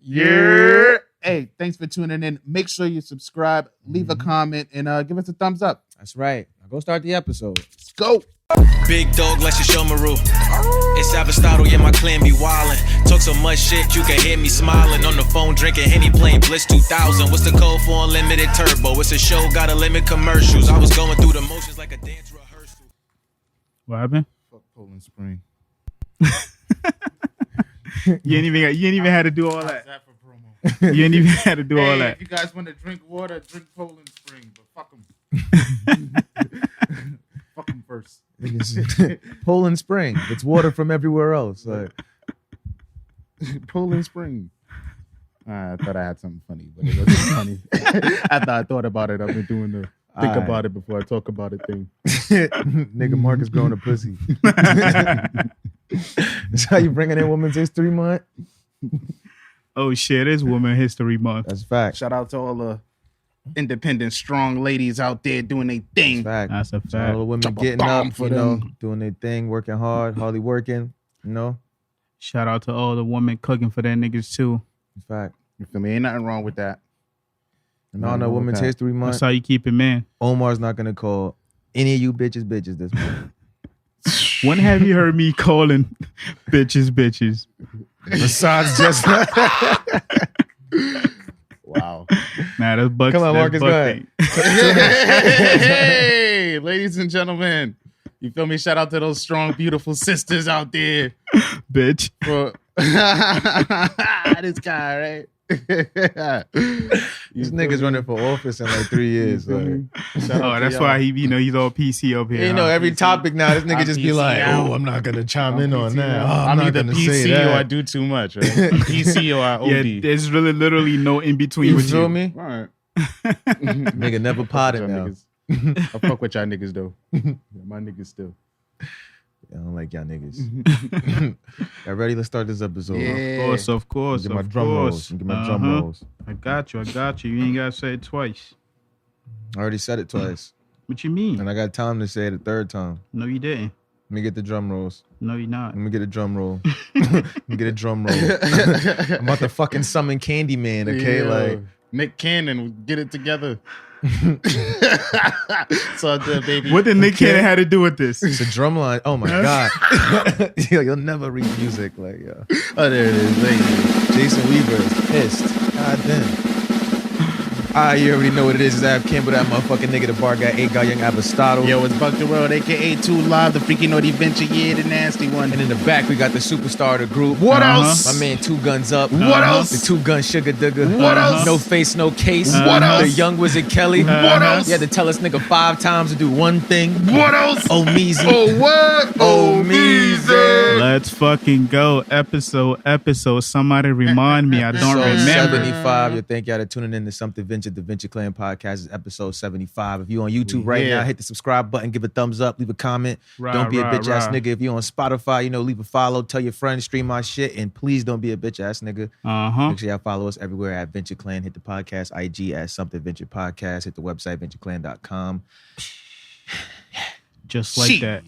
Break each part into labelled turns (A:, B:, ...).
A: Yeah. Hey, thanks for tuning in. Make sure you subscribe, leave a comment, and give us a thumbs up.
B: That's right. Now go start the episode.
A: Let's go.
C: Big dog, let's show Maru. It's Aristotle, yeah, my clan be wildin'. Talk so much shit, you can hear me smiling. On the phone, drinking Henny, playing Bliss 2000. What's the code for unlimited turbo? It's a show, gotta limit commercials. I was going through the motions like a dance rehearsal.
D: What happened?
A: Fuck Poland Spring.
D: You ain't even had to do all that.
A: That for promo.
D: You ain't even had to do all that.
A: If you guys want to drink water, drink Poland Spring, but fuck them. Fuck them first.
B: Poland Spring. It's water from everywhere else. Like.
A: Poland Spring. I thought I had something funny, but it wasn't funny. After I thought about it, I've been doing the think about it before I talk about it thing.
B: Nigga, Mark is growing a pussy. That's how you bringing in Women's History Month?
D: Oh shit, it's Women's History Month.
B: That's a fact.
A: Shout out to all the independent, strong ladies out there doing their thing.
D: That's a fact.
B: All the women
A: Drop a
B: getting
A: bomb
B: up,
A: for
B: you know,
A: them.
B: doing their thing, working hard, hardly working, you know.
D: Shout out to all the women cooking for their niggas too.
B: In fact.
A: You feel me? Ain't nothing wrong with that.
B: And on the Women's History Month,
D: That's how you keep it, man.
B: Omar's not going to call any of you bitches this month.
D: When have you heard me calling bitches?
B: Besides just...
A: Wow.
D: Nah, that's Bucks.
B: Come on, Marcus, go ahead.
A: Hey, ladies and gentlemen. You feel me? Shout out to those strong, beautiful sisters out there.
D: Bitch.
A: This guy, right?
B: These niggas running for office in like 3 years. Like.
D: That's why he's all PC up here.
B: You know, every topic now, this nigga
A: I'm
B: just be
A: PC
B: like,
A: now.
B: "Oh, I'm not gonna chime in on
A: PC
B: that.
A: now.
B: Oh,
A: I'm
B: not
A: either
B: gonna say
A: PC
B: that."
A: or I do too much, right? I'm PC or I OD.
D: Yeah, there's really literally no in between.
B: You
D: with
B: feel
D: you.
B: me?
A: All right.
B: Nigga never potted now.
A: I fuck with y'all niggas though. My niggas still.
B: I don't like y'all niggas. Y'all ready? Let's start this episode.
A: Yeah.
D: Of course.
B: Get my drum rolls. Get my drum rolls.
D: I got you. You ain't gotta say it twice.
B: I already said it twice.
D: What you mean?
B: And I got time to say it a third time.
D: No, you didn't.
B: Let me get the drum rolls.
D: No, you're not.
B: Let me get a drum roll. Let me get a drum roll. I'm about to fucking summon Candyman, okay?
A: Yeah.
B: Like
A: Nick Cannon, get it together. So good, baby.
D: What did Nick Cannon have to do with this?
B: it's a drum line. Oh my God. You'll never read music. Like, yeah.
A: Oh, there it is. Thank you.
B: Jason Weaver is pissed. God damn. You already know what it is. It's Ab Campbell, that motherfucking nigga, the bar guy, 8 guy, young Aristotle.
A: Yo, it's Buck the World, aka 2 Live, the freaking naughty venture, yeah, the nasty one.
B: And in the back, we got the superstar of the group.
A: What else?
B: My man, 2 Guns Up.
A: What else?
B: The 2 Gun Sugar Dugger.
A: What else?
B: No Face, No Case.
A: What else?
B: The Young Wizard Kelly.
A: What else?
B: You had to tell us nigga 5 times to do one thing.
A: What else?
B: Oh, Meezy.
A: Oh, what?
B: Oh, Meezy.
D: Let's fucking go. Episode. Somebody remind me. I don't
B: Episode
D: remember.
B: 75. Yo, thank y'all for tuning in to Something Venture, the Venture Clan podcast. Is episode 75. If you on YouTube right now, hit the subscribe button, give a thumbs up, leave a comment. Don't be a bitch ass nigga. If you on Spotify, leave a follow, tell your friends, stream my shit, and please don't be a bitch ass nigga. Make sure y'all follow us everywhere at Venture Clan. Hit the podcast IG at Something Venture Podcast. Hit the website ventureclan.com.
D: Just like that.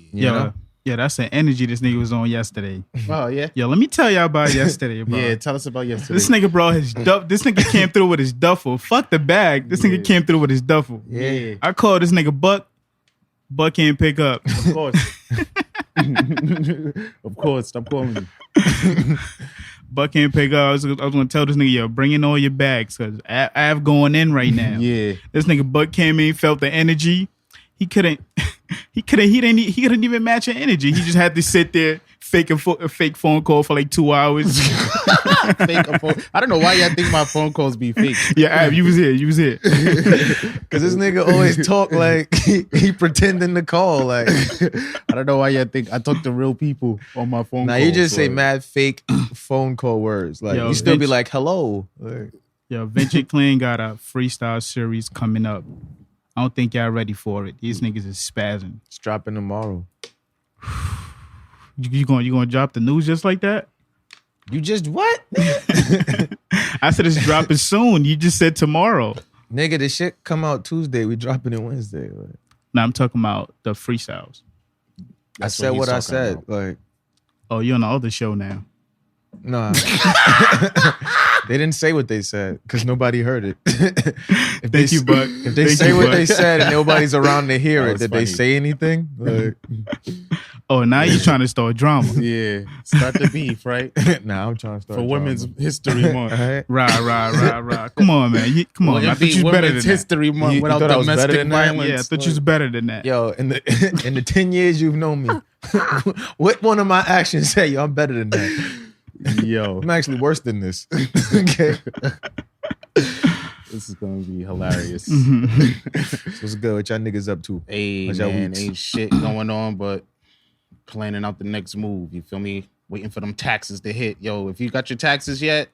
D: Yeah, that's the energy this nigga was on yesterday.
A: Oh, yeah?
D: Yo, let me tell y'all about yesterday, bro.
A: Yeah, tell us about yesterday.
D: This nigga brought his This nigga came through with his duffel. Fuck the bag. This nigga came through with his duffel.
A: Yeah.
D: I called this nigga Buck. Buck can't pick up.
A: Of course. Of course. Stop calling me.
D: Buck can't pick up. I was gonna tell this nigga, yo, bring in all your bags, cause I have going in right now.
A: Yeah.
D: This nigga Buck came in, felt the energy. He couldn't even match the energy. He just had to sit there, fake a fake phone call for like 2 hours.
A: Fake a phone. I don't know why y'all think my phone calls be fake.
D: Yeah, you was here.
B: Cause this nigga always talk like he pretending to call. Like,
A: I don't know why y'all think I talk to real people on my phone.
B: now
A: calls,
B: you just say
A: so-
B: mad fake phone call words. Like,
D: Yo,
B: you still be
D: Vince-
B: like, hello. Like,
D: Yo, Venture Clan got a freestyle series coming up. I don't think y'all ready for it. These niggas is spazzing.
B: it's dropping tomorrow.
D: You gonna drop the news just like that?
B: You just what?
D: I said it's dropping soon. You just said tomorrow.
B: Nigga, the shit come out Tuesday. We dropping it Wednesday. Like,
D: Now I'm talking about the freestyles.
B: I said
A: he's
B: what I
A: talking
B: said.
A: about.
B: Like,
D: Oh, you're on the other show now.
B: nah. They didn't say what they said because nobody heard it.
D: Thank you, Buck.
B: If they say what they said and nobody's around to hear it, did they say anything?
D: Oh, now you're trying to start drama.
A: Yeah, start the beef, right?
B: Nah, I'm trying to start
A: for Women's
B: drama.
A: History Month.
D: Right. Come on, man. Come on. I thought you was better than
A: Women's History Month
B: You
A: without
B: thought I was better
A: domestic
B: than that?
A: violence.
D: Yeah, I thought you was better than that.
B: Yo, in the 10 years you've known me, what one of my actions say, yo, I'm better than that?
A: Yo,
B: I'm actually worse than this. Okay.
A: this is gonna be hilarious.
B: So what's good? What y'all niggas up to?
A: Hey
B: What's y'all
A: man,
B: weeks?
A: ain't shit going on, but planning out the next move. You feel me? Waiting for them taxes to hit. Yo, if you got your taxes yet,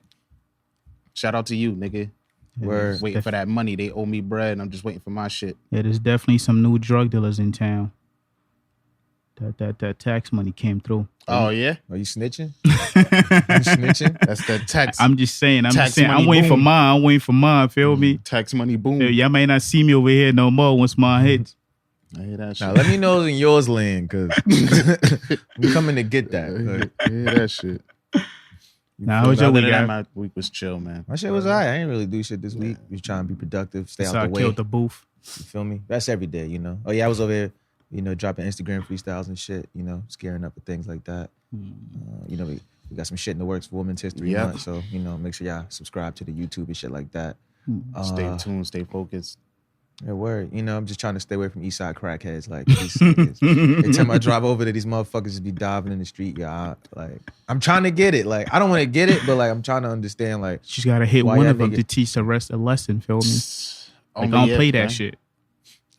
A: shout out to you, nigga.
B: Word.
A: Waiting for that money. They owe me bread, and I'm just waiting for my shit.
D: Yeah, there's definitely some new drug dealers in town. That tax money came through.
A: Oh yeah,
B: Are you snitching? You snitching?
A: that's that tax.
D: I'm just saying.
A: Tax
D: I'm
A: money
D: waiting for
A: boom.
D: mine. I'm waiting for mine. Feel me?
A: Tax money boom.
D: Yeah, y'all may not see me over here no more once mine hits.
A: I hear that shit.
B: Now let me know in yours land, cause I'm coming to get that.
A: I hear that shit.
D: Now, how was your
A: Other
D: week,
A: than that,
D: guys?
A: my week was chill, man.
B: My shit was alright. I ain't really do shit this week. Was trying to be productive, stay
D: So
B: out
D: I
B: the way.
D: killed the booth.
B: You feel me? That's every day, you know. Oh yeah, I was over here, dropping Instagram freestyles and shit, scaring up with things like that. We got some shit in the works for Women's History
A: Yep.
B: Month, so make sure y'all subscribe to the YouTube and shit like that.
A: Stay tuned, stay focused.
B: Yeah, word. I'm just trying to stay away from East Side crackheads. Like these niggas. Every time I drive over there, these motherfuckers just be diving in the street. Yeah, I'm trying to get it. Like I don't want to get it, but like I'm trying to understand. Like
D: She's got to hit
B: why
D: one
B: y'all
D: of them
B: niggas-
D: to teach the rest a lesson. Feel me? Like,
A: Only
D: I don't
A: it,
D: play that
A: man.
D: shit.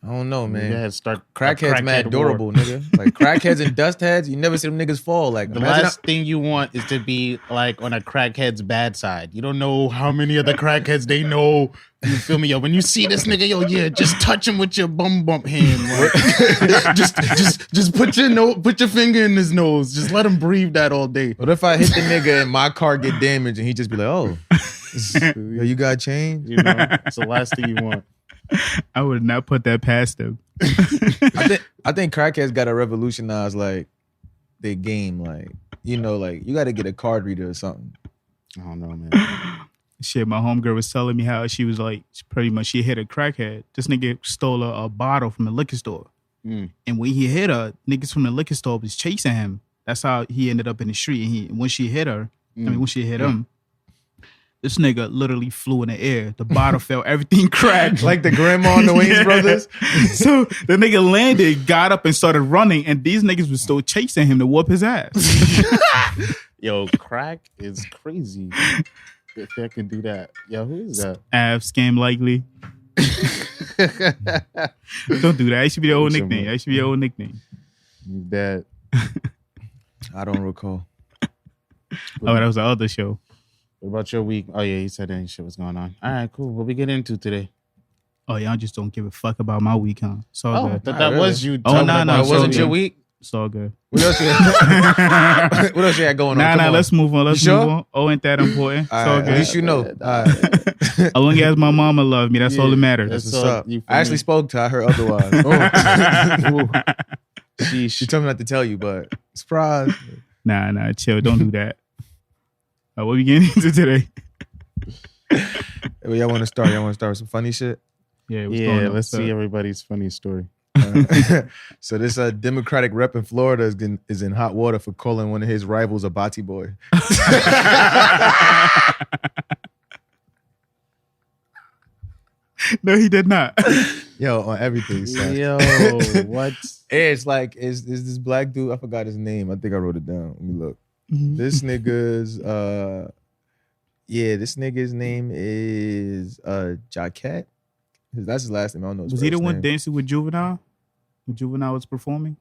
B: I don't know, man.
A: You gotta start a
B: Crackheads mad
A: crackhead
B: durable,
A: war.
B: nigga. Like crackheads and dust heads, you never see them niggas fall. Like
A: The
B: imagine
A: last thing you want is to be like on a crackhead's bad side. You don't know how many of the crackheads they know. You feel me, yo? When you see this nigga, yo, yeah, just touch him with your bump hand. Like, just put your finger in his nose. Just let him breathe that all day.
B: what if I hit the nigga and my car get damaged and he just be like, oh, yo, you got change?
A: You know, it's the last thing you want.
D: I would not put that past them.
B: I think crackheads gotta revolutionize like their game. Like you gotta get a card reader or something.
A: I don't know, man.
D: Shit, my homegirl was telling me how she was like, pretty much she hit a crackhead. This nigga stole a bottle from the liquor store.
A: Mm.
D: And when he hit her, niggas from the liquor store was chasing him. That's how he ended up in the street. And when she hit her, when she hit him, this nigga literally flew in the air. The bottle fell, everything cracked.
B: Like the grandma and the Wayans brothers.
D: So the nigga landed, got up and started running, and these niggas was still chasing him to whoop his ass.
A: Yo, crack is crazy. If I can do that. Yo, who is that?
D: Scam likely. Don't do that. It should be the old
A: Some
D: nickname.
A: more.
D: That should be the old nickname.
A: That.
B: I don't recall.
D: Oh, that was the other show.
A: What about your week? Oh yeah, he said any shit was going on. All right, cool. What we get into today?
D: Oh, y'all just don't give a fuck about my week, huh? It's all
A: Oh,
D: good.
A: that
B: really?
A: was you.
D: Oh,
A: talking
D: no,
A: about
D: no,
B: It wasn't
D: so
B: your
D: good.
B: week?
D: It's all good.
B: What else you what else you had going on? Come on.
D: Let's move on. Let's
B: You sure?
D: move on. Oh, ain't that important? It's
B: All
D: all
B: right, at
D: good.
B: least you know. All right.
D: As long as my mama love me, that's all that matters.
A: That's
B: What's
A: all,
B: up?
A: you feel
B: I actually
A: me?
B: spoke to her. I heard otherwise.
A: Sheesh.
B: She told me not to tell you, but surprise.
D: Nah, chill. Don't do that. What we getting into today?
B: Y'all want to start? Y'all want to start with some funny shit?
D: Yeah, what's going
A: Yeah,
D: on?
A: let's
D: What's
A: see
D: up?
A: everybody's funny story.
B: So this Democratic rep in Florida is in hot water for calling one of his rivals a body boy.
D: No, he did not.
B: Yo, on everything. Son.
A: Yo, what?
B: It's like is this black dude? I forgot his name. I think I wrote it down. Let me look. This nigga's this nigga's name is Jaquette. That's his last name. I don't know. His
D: Was he the
B: first
D: one
B: name.
D: dancing with Juvenile? When Juvenile was performing?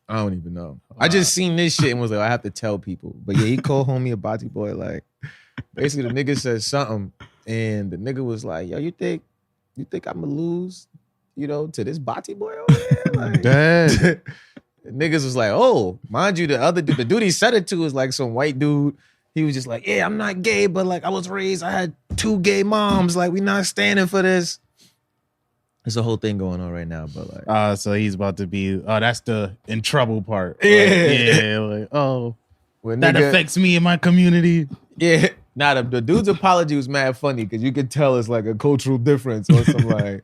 B: I don't even know. I just seen this shit and was like, I have to tell people. But yeah, he called homie a body boy. Like, basically, the nigga said something, and the nigga was like, "Yo, you think I'ma lose, to this body boy over here?" Like,
A: Dead.
B: niggas was like, "Oh, mind you, the dude he said it to was like some white dude." He was just like, "Yeah, I'm not gay, but like I was raised, I had 2 gay moms. Like, we not standing for this." There's a whole thing going on right now, but like,
A: So he's about to be. Oh, that's the in trouble part.
B: Yeah.
A: Like, oh,
B: when
A: that
B: nigga,
A: affects me and my community.
B: yeah, Nah, the dude's apology was mad funny because you could tell it's like a cultural difference or some like.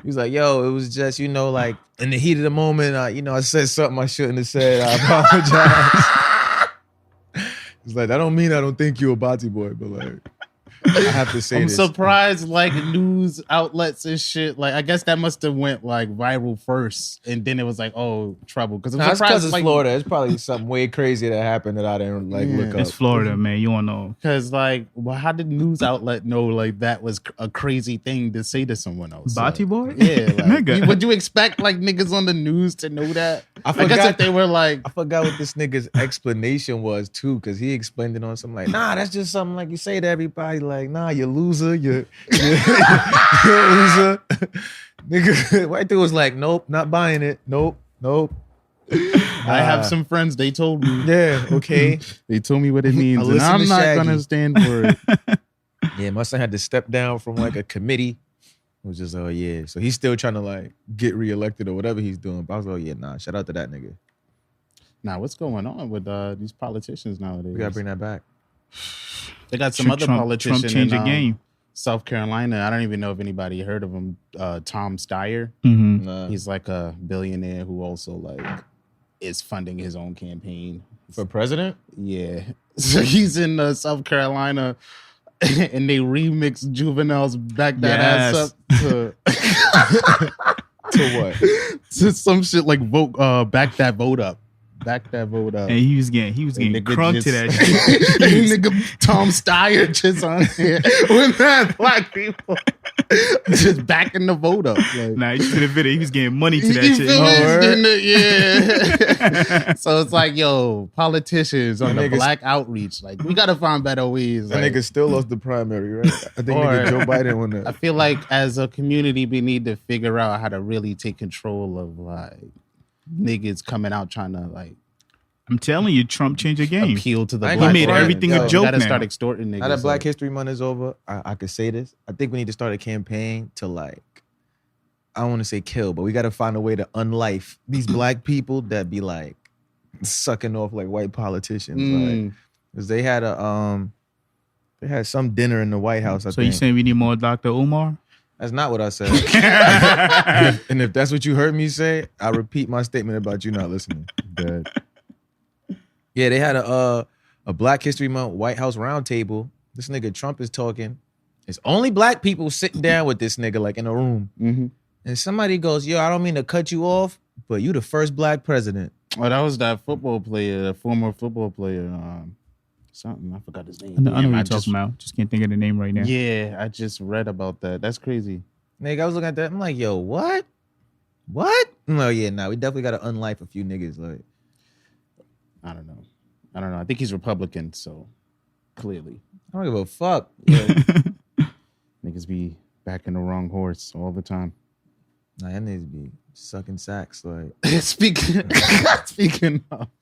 B: He was like, "Yo, it was just like in the heat of the moment, I said something I shouldn't have said. I apologize." He's like, "I don't mean I don't think you a Bati boy, but like." I have to say
A: I'm
B: this.
A: surprised like news outlets and shit. Like I guess that must have went like viral first, and then it was like, oh, trouble. Because I'm surprised
B: because it's
A: like,
B: Florida. It's probably something way crazy that happened that I didn't look up.
D: It's Florida, man. You don't know.
A: Because like, well, how did news outlet know like that was a crazy thing to say to someone else?
D: Bati boy?
A: Yeah, like,
D: Nigga.
A: would you expect like niggas on the news to know that?
B: I
A: guess if they were like,
B: I forgot what this nigga's explanation was too, because he explained it on something like, nah, that's just something like you say to everybody, like, nah, you loser, you're loser. Nigga, white dude was like, nope, not buying it. Nope.
A: I have some friends, they told me.
B: Yeah, okay.
A: They told me what it means, and
B: listen
A: I'm
B: to
A: not
B: Shaggy.
A: gonna stand for it.
B: Yeah, my son had to step down from like a committee. It was just, oh yeah. So he's still trying to like get reelected or whatever he's doing. But I was like, oh yeah, nah, shout out to that nigga.
A: Now, what's going on with these politicians nowadays?
B: We gotta bring that back.
A: They got some other politician
D: Trump changed the
A: in
D: game.
A: South Carolina. I don't even know if anybody heard of him. Tom Steyer.
D: Mm-hmm.
B: Nah.
A: He's like a billionaire who also like is funding his own campaign.
B: For president?
A: Yeah. So he's in South Carolina and they remix Juvenile's Back That Ass Up to
B: To what?
A: to some shit like vote back that vote up. Back that vote up.
D: And he was getting
A: Nigga
D: crunk to that
A: just-
D: shit.
A: Nigga Tom Steyer just on here with mad black people just backing the vote up. Like,
D: Nah, you see the video. He was getting money to that
A: you
D: shit.
A: feel me?
B: word?
A: Didn't it? Yeah. So it's like, yo, politicians on
B: That
A: the
B: nigga's-
A: black outreach. Like, we gotta find better ways.
B: That
A: Like,
B: nigga still lost the primary, right? I think
A: Or-
B: nigga Joe Biden won
A: I
B: that.
A: feel like as a community, we need to figure out how to really take control of like niggas coming out trying to like
D: I'm telling you, Trump changed the game.
A: appeal to the
B: I ain't
A: black
B: gonna front.
A: voter.
B: Everything a
A: Yo,
D: joke
A: we gotta
D: now.
A: start extorting niggas.
B: Now that Black
A: Like,
B: History Month is over, I could say this. I think we need to start a campaign to like, I don't want to say kill, but we got to find a way to unlife these black people that be like sucking off like white politicians. Like, because they had some dinner in the White House. I
D: So
B: think.
D: you saying we need more Dr. Umar?
B: That's not what I said. And if that's what you heard me say, I repeat my statement about you not listening. Bad. Yeah, they had a Black History Month White House roundtable. This nigga Trump is talking. It's only black people sitting down with this nigga like in a room.
A: mm-hmm.
B: And somebody goes, yo, I don't mean to cut you off, but you the first black president.
A: Oh, that was that football player, the former football player. Something I forgot his name.
D: I know
A: Damn,
D: what you're talking about. Just can't think of the name right now.
A: Yeah, I just read about that. That's crazy.
B: Nigga, I was looking at that. I'm like, yo, what? What? I'm like, yeah, nah, we definitely got to unlife a few niggas. Like,
A: I don't know. I think he's Republican, so clearly
B: I don't give a fuck.
A: niggas be backing the wrong horse all the time.
B: Nah, that needs to be sucking sacks. Like,
A: Speaking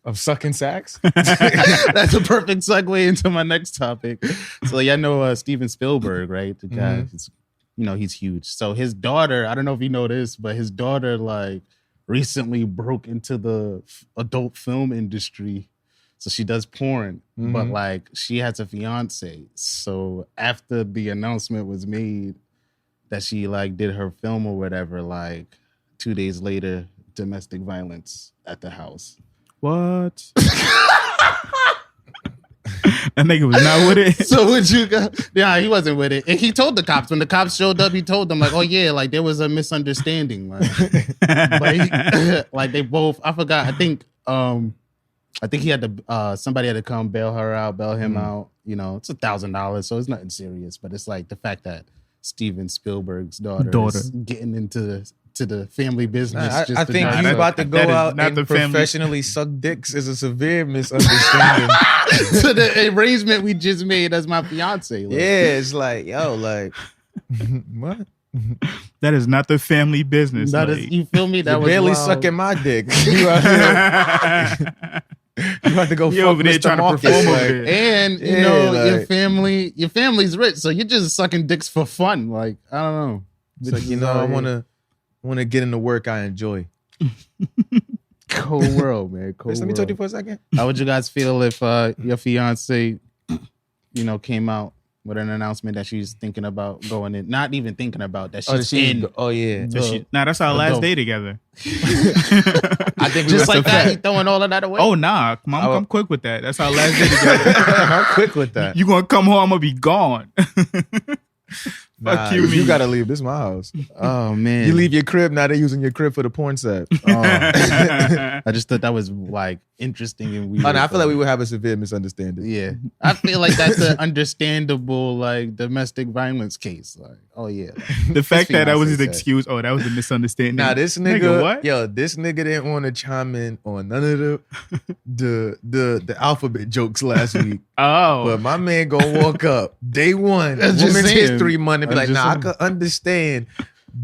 B: of sucking sacks?
A: that's a perfect segue into my next topic. So y'all know Steven Spielberg, right? The guy, he's huge. So his daughter, I don't know if you know this, but his daughter like recently broke into the adult film industry. So she does porn, but like she has a fiance. So after the announcement was made that she like did her film or whatever, like 2 days later, domestic violence at the house.
D: What? That nigga was not with it.
A: So would you go? Yeah, he wasn't with it. And he told the cops when the cops showed up. He told them like, "Oh yeah, like there was a misunderstanding." Like, but like they both. I forgot. I think he had to. Somebody had to come bail her out, bail him out. You know, it's $1,000, so it's nothing serious. But it's like the fact that Steven Spielberg's daughter is getting into the family business.
B: I
A: just
B: think
A: to
B: you about to go
D: that is
B: out
D: not
B: and
D: the family.
B: professionally suck dicks is a severe misunderstanding.
A: to the arrangement we just made as my fiance. Like,
B: Yeah, it's like, yo, like, what?
D: That is not the family business.
A: that
D: like.
A: is, you feel me? That
B: You're
A: was
B: barely
A: wild.
B: sucking my dick. You out here, you about to go
D: You
B: fuck
D: over there
B: Mr.
D: trying to
B: Marcus,
D: perform over
B: like,
D: there.
A: And you
B: Yeah,
A: know
B: like-
A: your family's rich, so you're just sucking dicks for fun. Like I don't know.
B: It's like, you know, I want to get into work I enjoy.
A: Cold world, man. Cold
B: Let me
A: world.
B: talk to you for a second.
A: How would you guys feel if your fiance, came out with an announcement that she's thinking about going in. Not even thinking about that she's in.
B: Oh yeah.
D: That's our last day together.
B: I think
A: just like that, you throwing all of that away.
D: Oh nah, I'm quick with that. That's our last day together.
B: I'm quick with that.
D: You gonna come home? I'm gonna be gone.
B: Fuck you, you gotta leave. This is my house.
A: Oh man,
B: you leave your crib. Now they're using your crib for the porn set.
A: I just thought that was like interesting and weird.
B: Oh, no, I feel like we would have a severe misunderstanding.
A: Yeah, I feel like that's an understandable like domestic violence case. Like, oh yeah,
D: the fact that was his excuse. Oh, that was a misunderstanding.
B: Nah, this nigga what? Yo, this nigga didn't want to chime in on none of the alphabet jokes last week.
D: Oh,
B: but my man gonna walk up day one, Women's History Month, and be like, nah, I could understand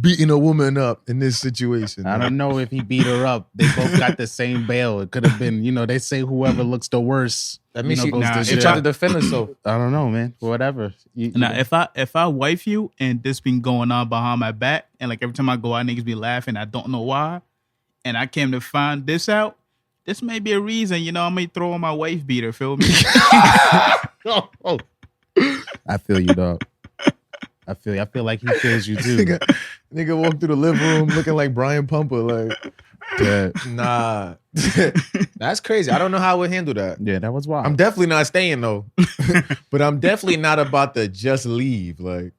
B: beating a woman up in this situation.
A: I don't know if he beat her up. They both got the same bail. It could have been, they say whoever looks the worst.
B: That means she tried to defend herself.
A: I don't know, man. Whatever.
D: If I wife you and this been going on behind my back, and like every time I go out, niggas be laughing, I don't know why, and I came to find this out, this may be a reason, I may throw on my wife beater, feel me?
A: Oh. I feel you, dog. I feel like he feels you too.
B: Nigga walk through the living room looking like Brian Pumper. Like, yeah. Nah. That's crazy. I don't know how I would handle that.
A: Yeah, that was wild.
B: I'm definitely not staying though. But I'm definitely not about to just leave. Like,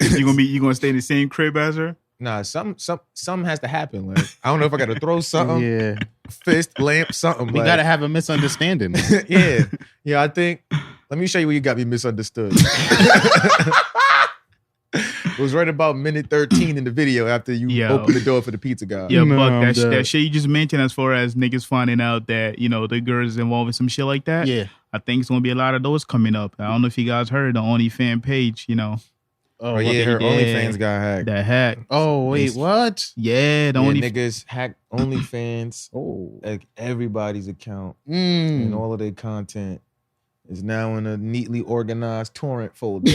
D: you gonna stay in the same crib as her?
B: Nah, something has to happen. Like, I don't know if I gotta throw something.
A: Yeah.
B: Fist, lamp, something.
A: We gotta have a misunderstanding.
B: Yeah. Yeah, I think. Let me show you where you got me misunderstood. It was right about minute 13 in the video after you opened the door for the pizza guy.
D: Yeah, Buck, that shit you just mentioned as far as niggas finding out that, the girls involved in some shit like that.
A: Yeah.
D: I think it's going to be a lot of those coming up. I don't know if you guys heard the Onlyfans page,
B: Oh, yeah, her OnlyFans got hacked.
D: That hack.
A: Oh, wait, what?
D: Yeah,
B: niggas hacked OnlyFans. Like everybody's account and all of their content is now in a neatly organized torrent folder.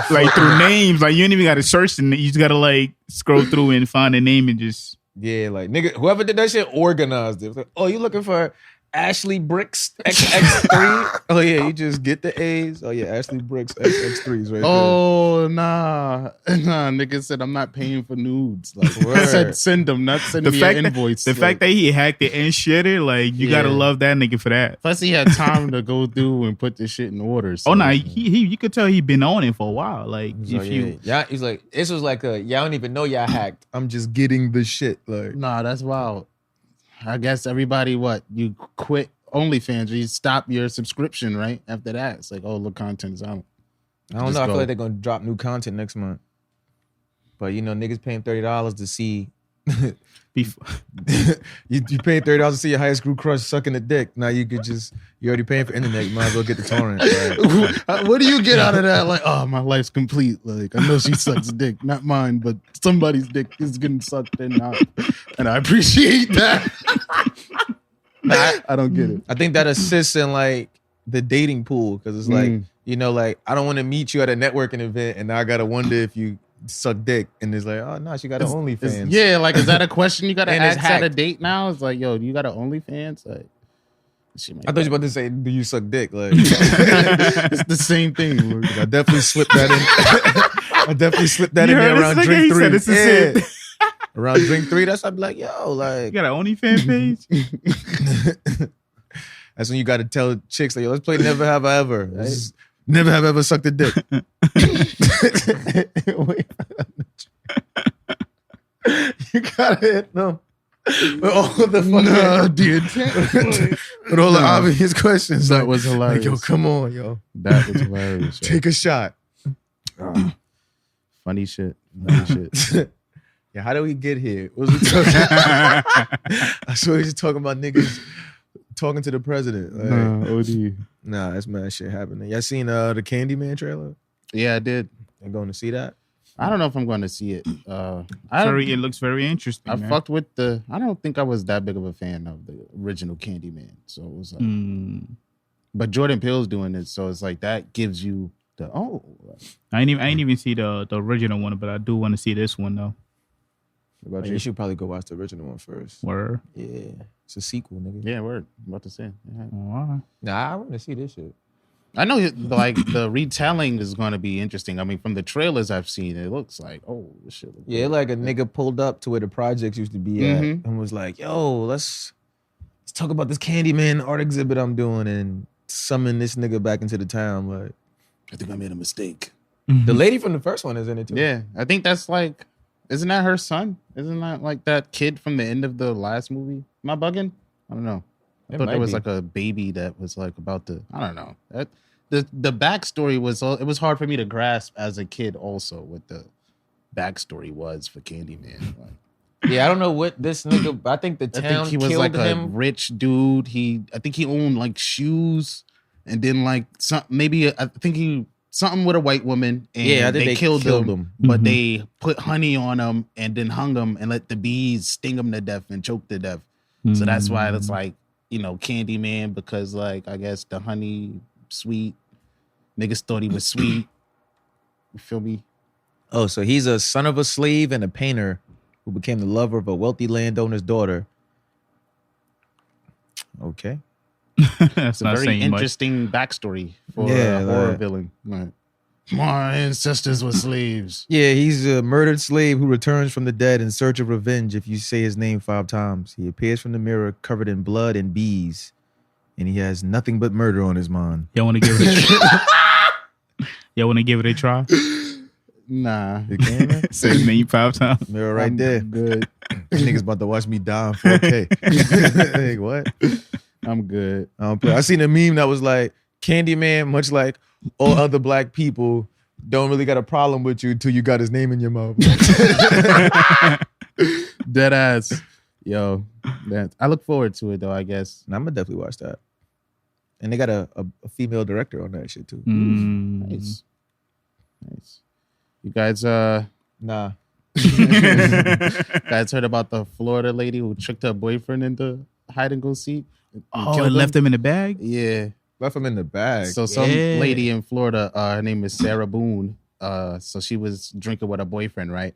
D: Like through names. Like you ain't even got to search the name. You just got to like scroll through and find a name and just.
B: Yeah, like nigga, whoever did that shit organized it. Like, oh, you looking for Ashley Bricks XX3? Oh yeah, you just get the A's. Oh yeah, Ashley Bricks XX3s right there.
A: Oh nah, nigga said I'm not paying for nudes. Like I said, send them, not send me an invoice.
D: The fact that he hacked it and shit it, like you gotta love that nigga for that.
A: Plus he had time to go through and put this shit in order. So,
D: he you could tell he been on it for a while. Like
B: he's like this was like y'all don't even know y'all hacked. I'm just getting the shit. Like
A: nah, that's wild. I guess everybody, you quit OnlyFans or you stop your subscription, right? After that, it's like, oh, look, content is out.
B: I don't know. I feel like they're going to drop new content next month. But, niggas paying $30 to see. you paying $30 to see your high school crush sucking a dick. Now you already paying for internet. You might as well get the torrent. Right?
A: What do you get out of that? Like, oh, my life's complete. Like, I know she sucks dick, not mine, but somebody's dick is getting sucked and not. And I appreciate that. I don't get it.
B: I think that assists in like the dating pool because it's like, like I don't want to meet you at a networking event and now I gotta wonder if you suck dick, and it's like, oh no, she got an OnlyFans.
A: Yeah, like is that a question you gotta ask at a date now? It's like, yo, you got an OnlyFans? Like,
B: I thought you were about to say, do you suck dick? Like,
A: it's the same thing.
B: I definitely slipped that in. I definitely slipped that in there around drink 3. Around drink 3, that's I'd be like, yo, like,
D: you got an OnlyFans page?
B: That's when you got to tell chicks like, yo, let's play Never Have I Ever. Right? Never have ever sucked a dick. You gotta hit them with all the fucking
A: dude.
B: With all the obvious questions.
A: That was hilarious.
B: Like, yo, come on, yo.
A: That was hilarious.
B: Take a shot.
A: Funny shit.
B: Yeah, how did we get here? What was we talking? I swear we just talking about niggas talking to the president. Like,
A: OD.
B: Nah, that's mad shit happening. Y'all seen the Candyman trailer?
A: Yeah, I did.
B: You going to see that?
A: I don't know if I'm going to see it.
D: It looks very interesting.
A: I fucked with I don't think I was that big of a fan of the original Candyman. So it was like, but Jordan Peele's doing it, so it's like that gives you the
D: I ain't even see the original one, but I do want to see this one though.
B: What about you? You should probably go watch the original one first.
D: Word.
B: Yeah, it's a sequel, nigga.
A: Yeah, word. I'm about to say. Yeah.
D: Wow.
B: Nah, I want to see this shit.
A: I know, like, the retelling is going to be interesting. I mean, from the trailers I've seen, it looks like, oh, this shit.
B: Yeah, like a nigga pulled up to where the projects used to be at and was like, yo, let's talk about this Candyman art exhibit I'm doing and summon this nigga back into the town. Like,
A: I think I made a mistake.
B: The lady from the first one is in it too.
A: Yeah, I think that's like, isn't that her son? Isn't that like that kid from the end of the last movie? Am I bugging? I don't know. I thought there was like a baby that was like about to, I don't know. The backstory was hard for me to grasp as a kid also what the backstory was for Candyman. Like,
B: yeah, I don't know what this nigga, I think the town
A: I think he was like
B: him.
A: a rich dude. I think he owned like shoes and then like something with a white woman. And
B: yeah, I think they killed him.
A: But they put honey on him and then hung him and let the bees sting him to death and choke to death. So that's why it's like, you know, Candyman, because like, I guess the honey sweet. Niggas thought he was sweet. You feel me?
B: Oh, so he's a son of a slave and a painter who became the lover of a wealthy landowner's daughter. Okay.
A: It's a very interesting backstory for a horror villain. Like, my ancestors were slaves.
B: Yeah, he's a murdered slave who returns from the dead in search of revenge if you say his name 5 times. He appears from the mirror covered in blood and bees, and he has nothing but murder on his mind.
D: Y'all want to give it a try? Y'all want to give it a try?
A: Nah.
B: You can?
D: Say his name 5 times.
B: Mirror right there.
A: Good.
B: Niggas about to watch me die in 4K. Hey, what?
A: I'm good.
B: I seen a meme that was like, Candyman, much like all other black people, don't really got a problem with you until you got his name in your mouth.
A: Dead ass. Yo, I look forward to it though, I guess.
B: And I'm gonna definitely watch that. And they got a female director on that shit too.
A: Nice. You guys,
B: nah.
A: guys heard about the Florida lady who tricked her boyfriend into hide and go seek?
D: And left him in the bag?
A: Yeah.
B: Left him in the bag.
A: So some lady in Florida, her name is Sarah Boone. So she was drinking with her boyfriend, right?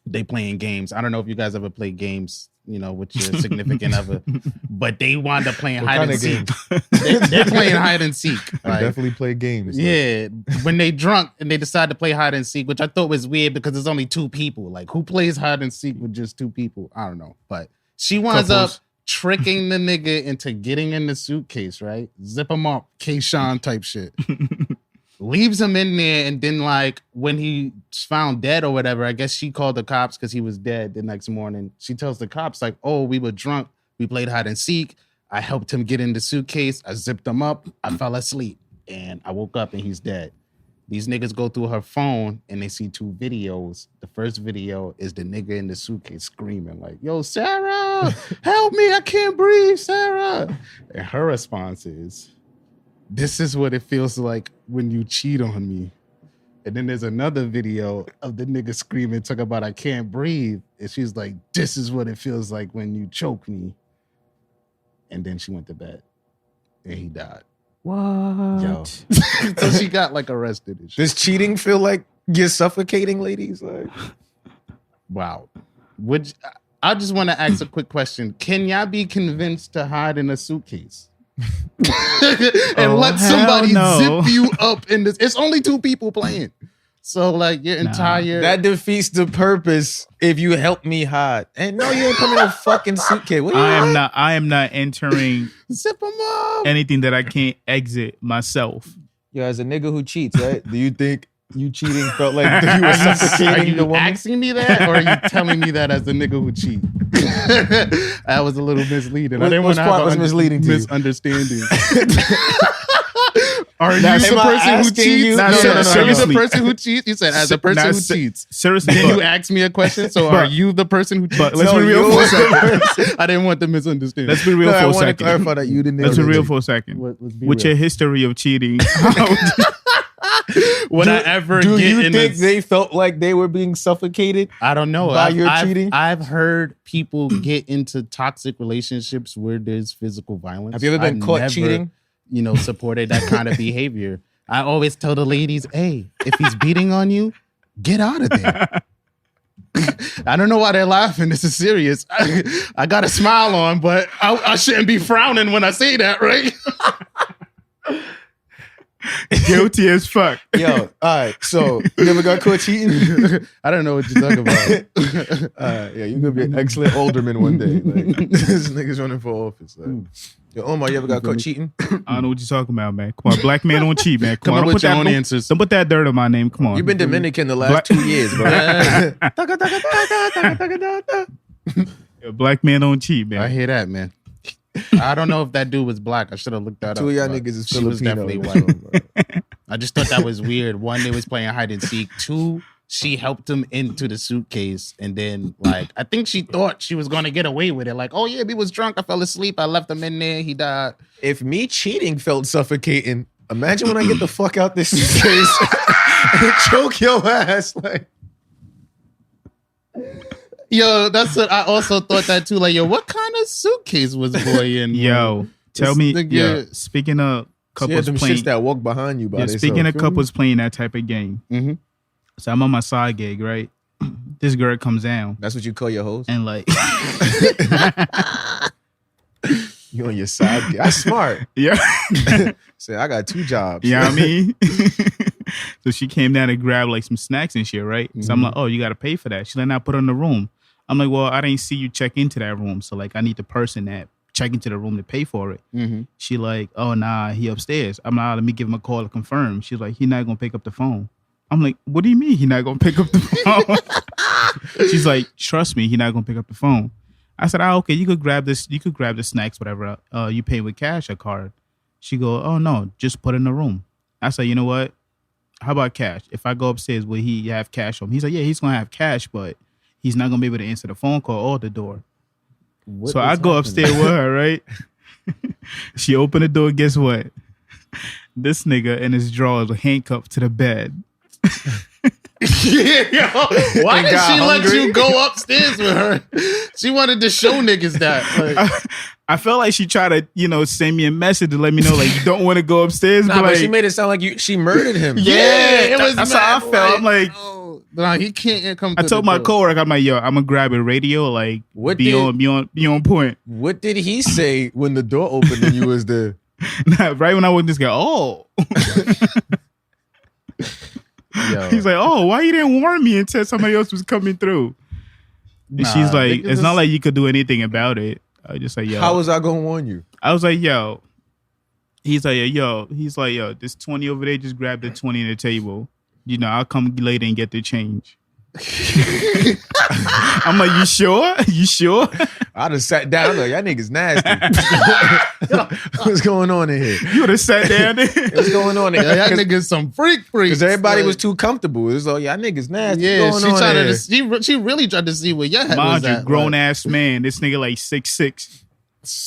A: They playing games. I don't know if you guys ever play games, you know, with your significant other, but they wound up playing hide and seek. They're playing hide and seek.
B: I definitely play games.
A: Yeah. When they drunk and they decide to play hide and seek, which I thought was weird because there's only 2 people. Like, who plays hide and seek with just 2 people? I don't know. But she winds up tricking the nigga into getting in the suitcase, right? Zip him up, K-Shon type shit. Leaves him in there, and then like when he's found dead or whatever, I guess she called the cops because he was dead the next morning. She tells the cops like, oh, we were drunk. We played hide and seek. I helped him get in the suitcase. I zipped him up. I fell asleep and I woke up and he's dead. These niggas go through her phone and they see 2 videos. The first video is the nigga in the suitcase screaming like, yo, Sarah, help me. I can't breathe, Sarah. And her response is, this is what it feels like when you cheat on me. And then there's another video of the nigga screaming, talk about I can't breathe. And she's like, this is what it feels like when you choke me. And then she went to bed and he died.
D: What?
A: Yo. So she got like arrested and shit.
B: Does cheating feel like you're suffocating ladies? Like,
A: wow. I just want to ask a quick question. Can y'all be convinced to hide in a suitcase? And let somebody zip you up in this? It's only 2 people playing. So like your entire
B: that defeats the purpose if you help me hide. And no, you ain't coming in a fucking suitcase.
D: I am not entering
A: zip them up.
D: Anything that I can't exit myself.
B: Yo, as a nigga who cheats, right? Do you think you cheating felt like you were suffocating the woman?
A: Are you asking me that, or are you telling me that as a nigga who cheat? That was a little misleading. I didn't want to have a misunderstanding. Are you the person who cheats? Are you the person who cheats? You said as a person who cheats.
D: Seriously,
A: then you asked me a question. So are you the person who cheats?
D: But let's be real for a second.
A: I didn't want the misunderstanding.
D: Let's be real for a second. I want to
B: clarify that you didn't.
D: Let's be real for a second. With your history of cheating,
A: would I ever
B: do
A: get
B: you
A: in
B: think they felt like they were being suffocated?
A: I don't know.
B: By your cheating?
A: I've heard people get into toxic relationships where there's physical violence.
B: Have you ever been caught cheating?
A: You know, supported that kind of behavior. I always tell the ladies, hey, if he's beating on you, get out of there. I don't know why they're laughing. This is serious. I got a smile on, but I shouldn't be frowning when I say that, right?
D: Guilty as fuck.
B: Yo, all right. So you never got caught cheating?
A: I don't know what you're talking about.
B: Yeah, you're gonna be an excellent alderman one day. Like, this nigga's running for office. Like, yo, Omar, you ever got caught cheating?
D: I don't know what you're talking about, man. Come on, black man don't cheat, man.
A: Come on, with your own answers.
D: Don't put that dirt on my name. Come on.
B: You've been Dominican the last 2 years, bro.
D: Yo, black man don't cheat, man.
A: I hear that, man. I don't know if that dude was black. I should have looked that up.
B: Two of y'all niggas is
A: She was
B: Filipino.
A: definitely white. I just thought that was weird. One, they was playing hide and seek. Two, she helped him into the suitcase. And then, like, I think she thought she was going to get away with it. Like, oh, yeah, we was drunk. I fell asleep. I left him in there. He died.
B: If me cheating felt suffocating, imagine when I get the fuck out this suitcase and choke your ass. Like,
A: Yo, that's what I also thought that too. Like, yo, what kind of suitcase was boy in?
D: Yo, tell me.
A: nigga-
D: Yeah, speaking of couples
B: them
D: playing,
B: shits that walk behind you by
D: yeah,
B: themselves.
D: speaking of
B: Feel me?
D: couples playing that type of game.
A: Mhm.
D: So I'm on my side gig, right? This girl comes down
B: That's what you call your host?
D: and like,
B: You on your side? That's smart.
D: yeah,
B: Say, I got 2 jobs.
D: you know what I mean. So she came down and grabbed like some snacks and shit, right? So I'm like, oh, you got to pay for that. She's like, now put her in the room. I'm like, well, I didn't see you check into that room, so like, I need the person that check into the room to pay for it.
A: Mm-hmm.
D: She like, oh nah, he upstairs. I'm like, let me give him a call to confirm. She's like, he not gonna pick up the phone. I'm like, what do you mean he not gonna pick up the phone? She's like, trust me, he not gonna pick up the phone. I said, okay, you could grab this, you could grab the snacks, whatever. You pay with cash or card. She go, oh no, just put it in the room. I said, you know what? How about cash? If I go upstairs, will he have cash on him? He's like, yeah, he's gonna have cash, but he's not gonna be able to answer the phone call or the door. So I go upstairs with her, right? She opened the door. Guess what? This nigga in his drawers were handcuffed to the bed.
A: Yeah, yo, why
B: And
A: did
B: got
A: she let
B: hungry?
A: you go upstairs with her? She wanted to show niggas that. Like,
D: I felt like she tried to, send me a message to let me know, like, you don't want to go upstairs.
B: Nah,
D: but
B: but
D: like,
B: she made it sound like she murdered him.
A: yeah, it was.
D: that's how I
A: mad,
D: felt. I'm like,
A: oh, nah, he can't come.
D: I
A: to
D: told
A: the
D: my
A: door.
D: coworker, I'm like, yo, I'm gonna grab a radio, like,
B: What
D: be
B: did-
D: on point.
B: What did he say when the door opened and you was there?
D: Right when I was this guy, oh.
A: Yo.
D: He's like, oh, why you didn't warn me until somebody else was coming through? And
A: Nah,
D: she's like,
A: niggas
D: it's not
A: is-
D: like you could do anything about it. I just like, yo.
B: How was I gonna warn you?
D: I was like, yo. He's like, yo. He's like, yo, this 20 over there, just grab the 20 on the table. I'll come later and get the change. I'm like, you sure? You sure?
B: I'd have sat down like, y'all niggas nasty. What's going on in here?
D: You would have sat down there.
B: What's going on in
A: Yeah, y'all
B: here?
A: niggas some freaks.
B: Because everybody
A: Like,
B: was too comfortable. It was like, y'all niggas nasty.
A: Yeah,
B: What's
A: she
B: going on
A: tried
B: here?
A: to. She really tried to see where your head
D: Mind
A: was
D: you,
A: at.
D: grown
A: like,
D: ass man. This nigga like 6'6".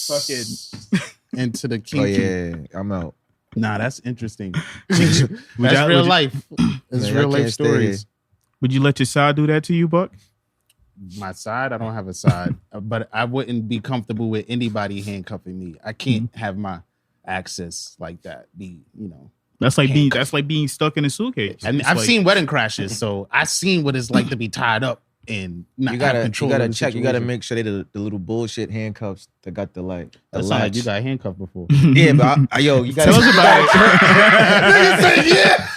D: Fucking.
A: into the
B: Oh
A: kinky.
B: yeah, I'm out.
A: Nah, that's interesting.
D: Would
A: That's
D: y'all-
A: real
D: would you-
A: life. It's
B: Man,
A: real
B: I
A: life
B: can't stay
A: stories.
D: Would you let your side do that to you, Buck?
A: My side, I don't have a side, but I wouldn't be comfortable with anybody handcuffing me. I can't have my access like that.
D: That's like being stuck in a suitcase.
A: And
D: It's
A: I've
D: like-
A: seen wedding crashes, so I've seen what it's like to be tied up and not
B: You
A: have
B: gotta
A: control. of the
B: check. You gotta
A: situation.
B: make sure they the little bullshit handcuffs that got the like the
A: That sound like
B: latch.
A: you got handcuffed before.
B: Yeah, but yo, you gotta
D: Tell us about it.
A: Nigga said, yeah.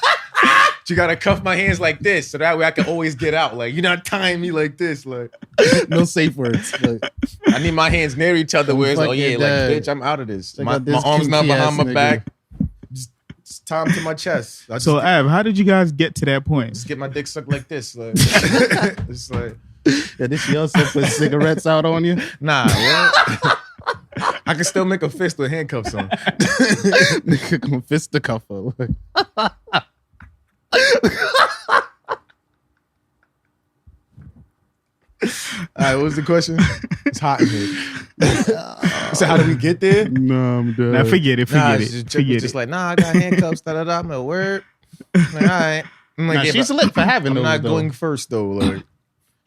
B: You gotta cuff my hands like this, so that way I can always get out. Like you're not tying me like this. Like
A: No safe words. Like,
B: I need my hands near each other. Where it's like, oh yeah,
A: Fucking
B: like
A: dead.
B: bitch, I'm out of this.
A: Check
B: My
A: out this
B: arms not
A: kinky
B: behind
A: ass
B: my
A: nigga.
B: back. Just tie them to my chest. I just,
D: So, Av, how did you guys get to that point?
B: just get my dick sucked like this. Like, it's like
A: yeah, did she also put cigarettes out on you?
B: nah. What? I can still make a fist with handcuffs on.
A: Nigga gonna fist the cuffer. Like,
B: All right, what was the question? It's hot in here. So how do we get there?
A: no, I'm dead.
D: Now, forget it.
B: Nah,
D: Forget
B: it's
D: it.
B: just,
D: Forget
B: just
D: it.
B: like, nah, I got handcuffs. Da da da. I'm like, word. I'm like, all right. I'm like,
A: Nah,
B: yeah,
A: she's
B: but
A: lit for having
B: I'm
A: those.
B: not
A: though.
B: going first though. Like,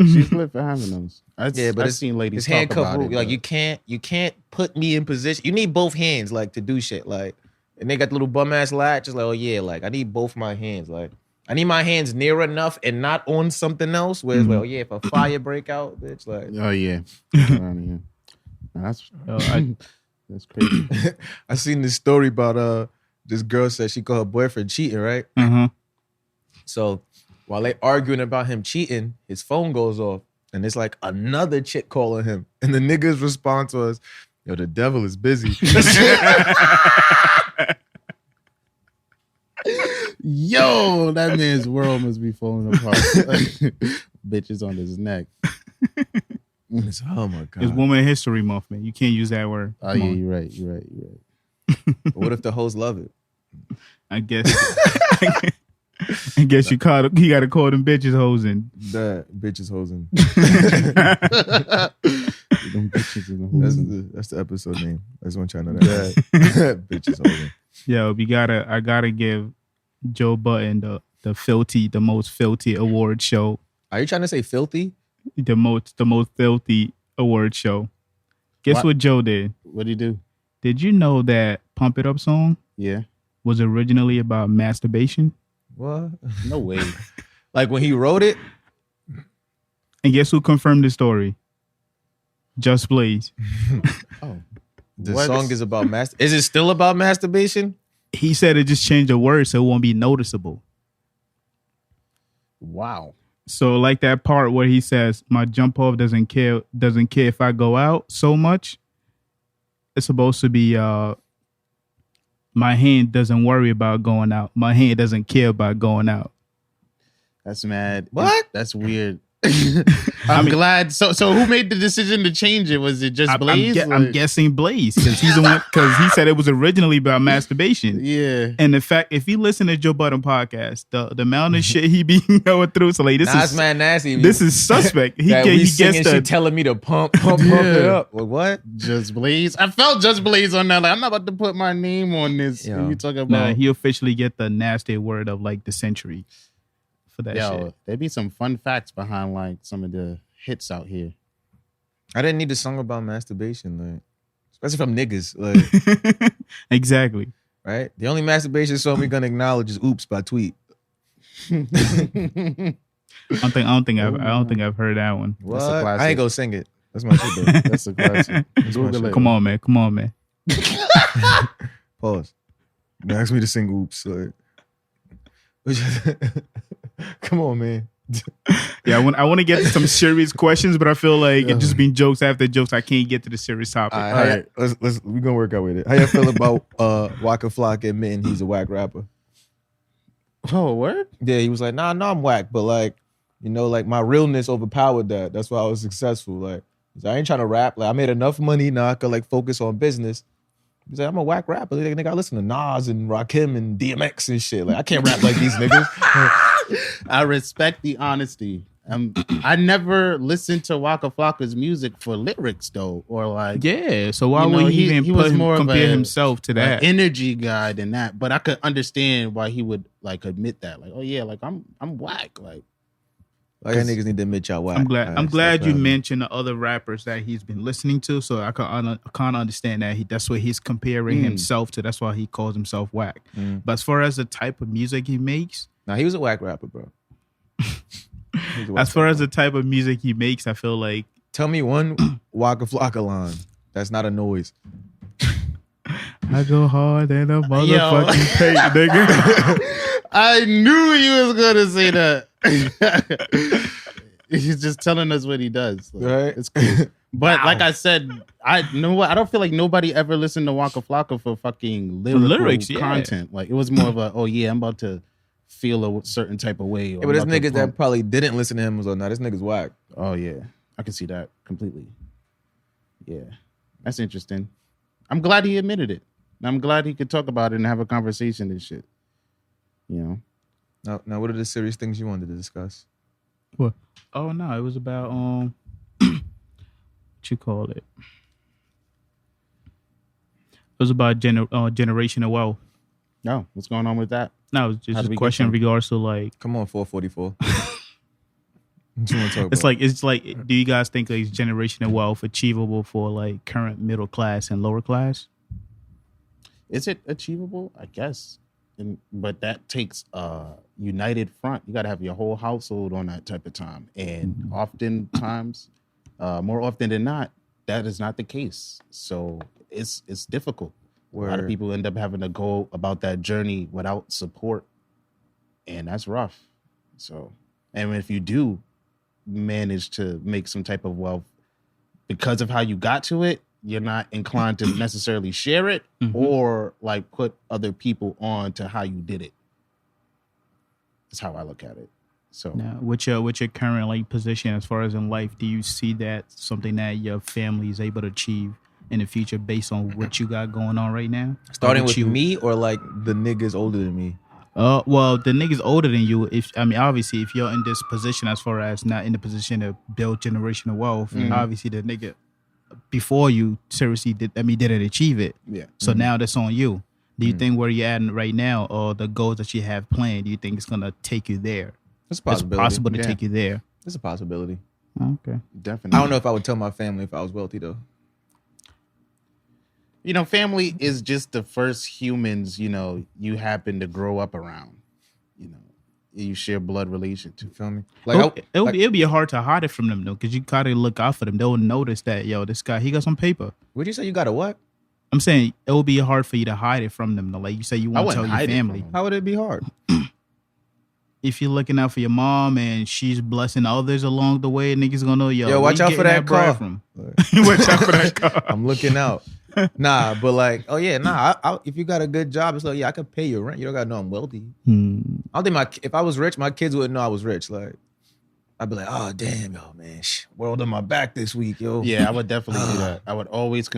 A: She's lit for having those.
B: yeah, but
A: I've seen ladies
B: it's
A: talk
B: handcuff
A: about
B: rule.
A: it.
B: Like
A: but-
B: you can't put me in position. You need both hands like to do shit. Like, and they got the little bum ass latch. It's like, oh yeah, like I need both my hands. Like, I need my hands near enough and not on something else. Where it's like, oh yeah, if a fire break out, bitch, like.
A: Oh yeah. Around here. Nah, that's
D: Oh,
A: that's crazy.
B: I seen this story about this girl said she called her boyfriend cheating, right?
D: Uh-huh.
B: So while they arguing about him cheating, his phone goes off. And it's like another chick calling him. And the nigga's response was, yo, the devil is busy.
A: Yo, that man's world must be falling apart. Bitches on his neck.
B: Oh my God.
D: It's Woman History Month, man. You can't use that word.
A: Oh, yeah, you're right.
B: But what if the hoes love it?
D: I guess. I guess you got to call them bitches hosing.
B: That bitches hosing.
A: Them bitches in the
B: That's the episode name. I just want you to know that. Bitches hosing.
D: Yo, I gotta give Joe Budden the most filthy award show.
B: Are you trying to say filthy?
D: The most filthy award show. Guess what Joe did?
A: What'd he do?
D: Did you know that Pump It Up song
A: Yeah.
D: was originally about masturbation?
B: What?
A: No way.
B: Like when he wrote it?
D: And guess who confirmed the story? Just Blaze.
A: Oh.
B: The song is about Is it still about masturbation?
D: He said it just changed the word so it won't be noticeable.
A: Wow.
D: So like that part where he says, my jump off doesn't care if I go out so much. It's supposed to be my hand doesn't worry about going out. My hand doesn't care about going out.
A: That's mad.
B: What?
A: That's weird. I'm glad. So who made the decision to change it? Was it just Blaze?
D: I'm guessing Blaze because he's the one. Because he said it was originally about masturbation.
A: Yeah.
D: And in fact, if you listen to Joe Budden podcast, the amount of shit he be going through, so like this is
B: man nasty.
D: This is suspect. He gets
B: she telling me to pump it up. Well, what?
A: Just Blaze. I felt Just Blaze on that. Like I'm not about to put my name on this.
B: Yo.
A: When you talk about.
D: Nah, he officially get the nasty word of like the century for that shit.
A: There'd be some fun facts behind like some of the hits out here.
B: I didn't need a song about masturbation, like especially from niggas, like
D: Exactly.
B: right. The only masturbation song we're gonna acknowledge is "Oops" by Tweet.
D: I don't think I've heard that one.
B: What?
A: That's a classic.
B: I ain't gonna sing it. That's my shit though.
A: That's a classic. Google it.
D: Come on, man.
B: Pause. They asked me to sing "Oops." Like, come on, man.
D: Yeah, I want to get to some serious questions, but I feel like it just been jokes after jokes. I can't get to the serious topic.
B: All right. We're gonna work out with it. How you feel about Waka Flocka admitting he's a whack rapper?
A: Oh, word?
B: Yeah, he was like, nah, I'm whack, but like, you know, like my realness overpowered that. That's why I was successful. Like, he's like, I ain't trying to rap. Like, I made enough money now I could like focus on business. He's like, I'm a whack rapper. Like, nigga, I listen to Nas and Rakim and DMX and shit. Like, I can't rap like these niggas.
A: I respect the honesty. I never listened to Waka Flocka's music for lyrics though, or like
D: Yeah, so why would he even compare himself to that?
A: Energy guy than that. But I could understand why he would like admit that. Like, oh yeah, like I'm whack. Like
B: y'all niggas need to admit y'all whack.
D: I'm glad you mentioned the other rappers that he's been listening to, so I kind of understand that that's what he's comparing himself to. That's why he calls himself whack. But as far as the type of music he makes,
B: nah, he was a whack rapper, bro.
D: As far as the type of music he makes, I feel like
B: tell me one Waka Flocka line that's not a noise.
D: I go hard and a motherfucking tape, nigga.
A: I knew you was gonna say that. He's just telling us what he does. Like,
B: right?
A: It's cool. But like I said, I don't feel like nobody ever listened to Waka Flocka for fucking lyrics content. Like it was more of a, oh yeah, I'm about to feel a certain type of way.
B: Yeah, but there's niggas that probably didn't listen to him was like, nah, this nigga's whack.
A: Oh yeah, I can see that completely. Yeah, that's interesting. I'm glad he admitted it. I'm glad he could talk about it and have a conversation and shit. You know.
B: Now, what are the serious things you wanted to discuss?
D: What? Oh no, it was about what you call it? It was about generational wealth.
A: No, what's going on with that?
D: No, it's just a question in regards to like.
B: Come on, 444. What you want to talk about?
D: It's like. Do you guys think like generational wealth achievable for like current middle class and lower class?
A: Is it achievable? I guess, but that takes a united front. You got to have your whole household on that type of time, and oftentimes, more often than not, that is not the case. So it's difficult. A lot of people end up having to go about that journey without support, and that's rough. So, and if you do manage to make some type of wealth because of how you got to it, you're not inclined to necessarily share it or like put other people on to how you did it. That's how I look at it. So
D: now, with your current like position as far as in life, do you see that something that your family is able to achieve in the future based on what you got going on right now?
B: Starting with me or like the niggas older than me?
D: Well, the niggas older than you. Obviously, if you're in this position as far as not in the position to build generational wealth, obviously the nigga before you seriously didn't achieve it.
A: Yeah.
D: So now that's on you. Do you think where you're at right now, or the goals that you have planned, do you think it's gonna take you there?
B: It's a possibility.
D: It's possible to take you there.
B: It's a possibility.
D: Okay.
A: Definitely.
B: I don't know if I would tell my family if I was wealthy though.
A: You know, family is just the first humans, you know, you happen to grow up around. You know, you share blood relation to.
B: Feel me?
D: It'll be hard to hide it from them though, because you gotta look out for them. They'll notice that, yo, this guy, he got some paper.
B: Would you say you got a what?
D: I'm saying it will be hard for you to hide it from them though. Like you say you want to tell your family.
B: How would it be hard?
D: If you're looking out for your mom and she's blessing others along the way, niggas gonna know, yo,
B: watch out for that car.
D: Watch out for that car.
B: I'm looking out. Nah, but like, if you got a good job, it's like, yeah, I could pay your rent. You don't gotta know I'm wealthy. I don't think if I was rich, my kids wouldn't know I was rich. Like, I'd be like, oh damn, yo, man, world on my back this week, yo.
A: Yeah, I would definitely do that. I would always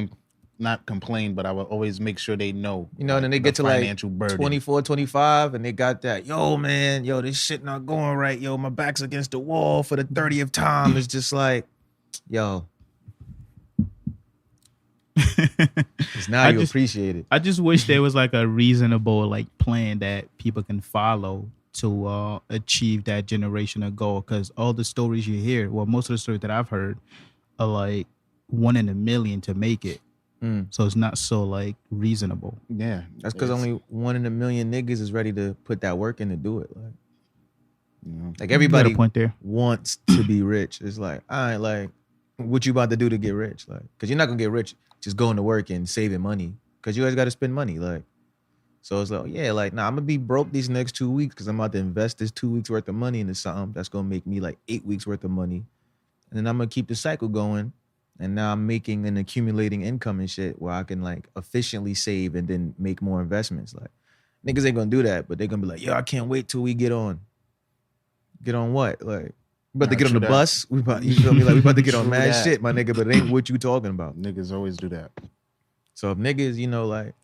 A: not complain, but I would always make sure they know.
B: You know, and then they get to like 24, 25, and they got that, yo, man, yo, this shit not going right, yo, my back's against the wall for the 30th time. It's just like, yo. It's now you appreciate it.
D: I just wish there was like a reasonable like plan that people can follow to achieve that generational goal. Because all the stories you hear, well, most of the stories that I've heard are like 1 in a million to make it. So it's not so like reasonable.
A: Yeah,
B: that's because only 1 in a million niggas is ready to put that work in to do it. Like, like everybody wants to be rich. It's like, all right, like, what you about to do to get rich? Like, because you're not gonna get rich just going to work and saving money. Because you guys got to spend money. Like, so it's like, yeah, like, nah, I'm gonna be broke these next 2 weeks because I'm about to invest this 2 weeks worth of money into something that's gonna make me like 8 weeks worth of money, and then I'm gonna keep the cycle going. And now I'm making and accumulating income and shit where I can like efficiently save and then make more investments. Like, niggas ain't gonna do that, but they're gonna be like, yo, I can't wait till we get on. Get on what? Like, we about to get on the bus. You feel me? Like, we about to get on mad shit, my nigga, but it ain't what you talking about.
A: Niggas always do that.
B: So if niggas, you know, like,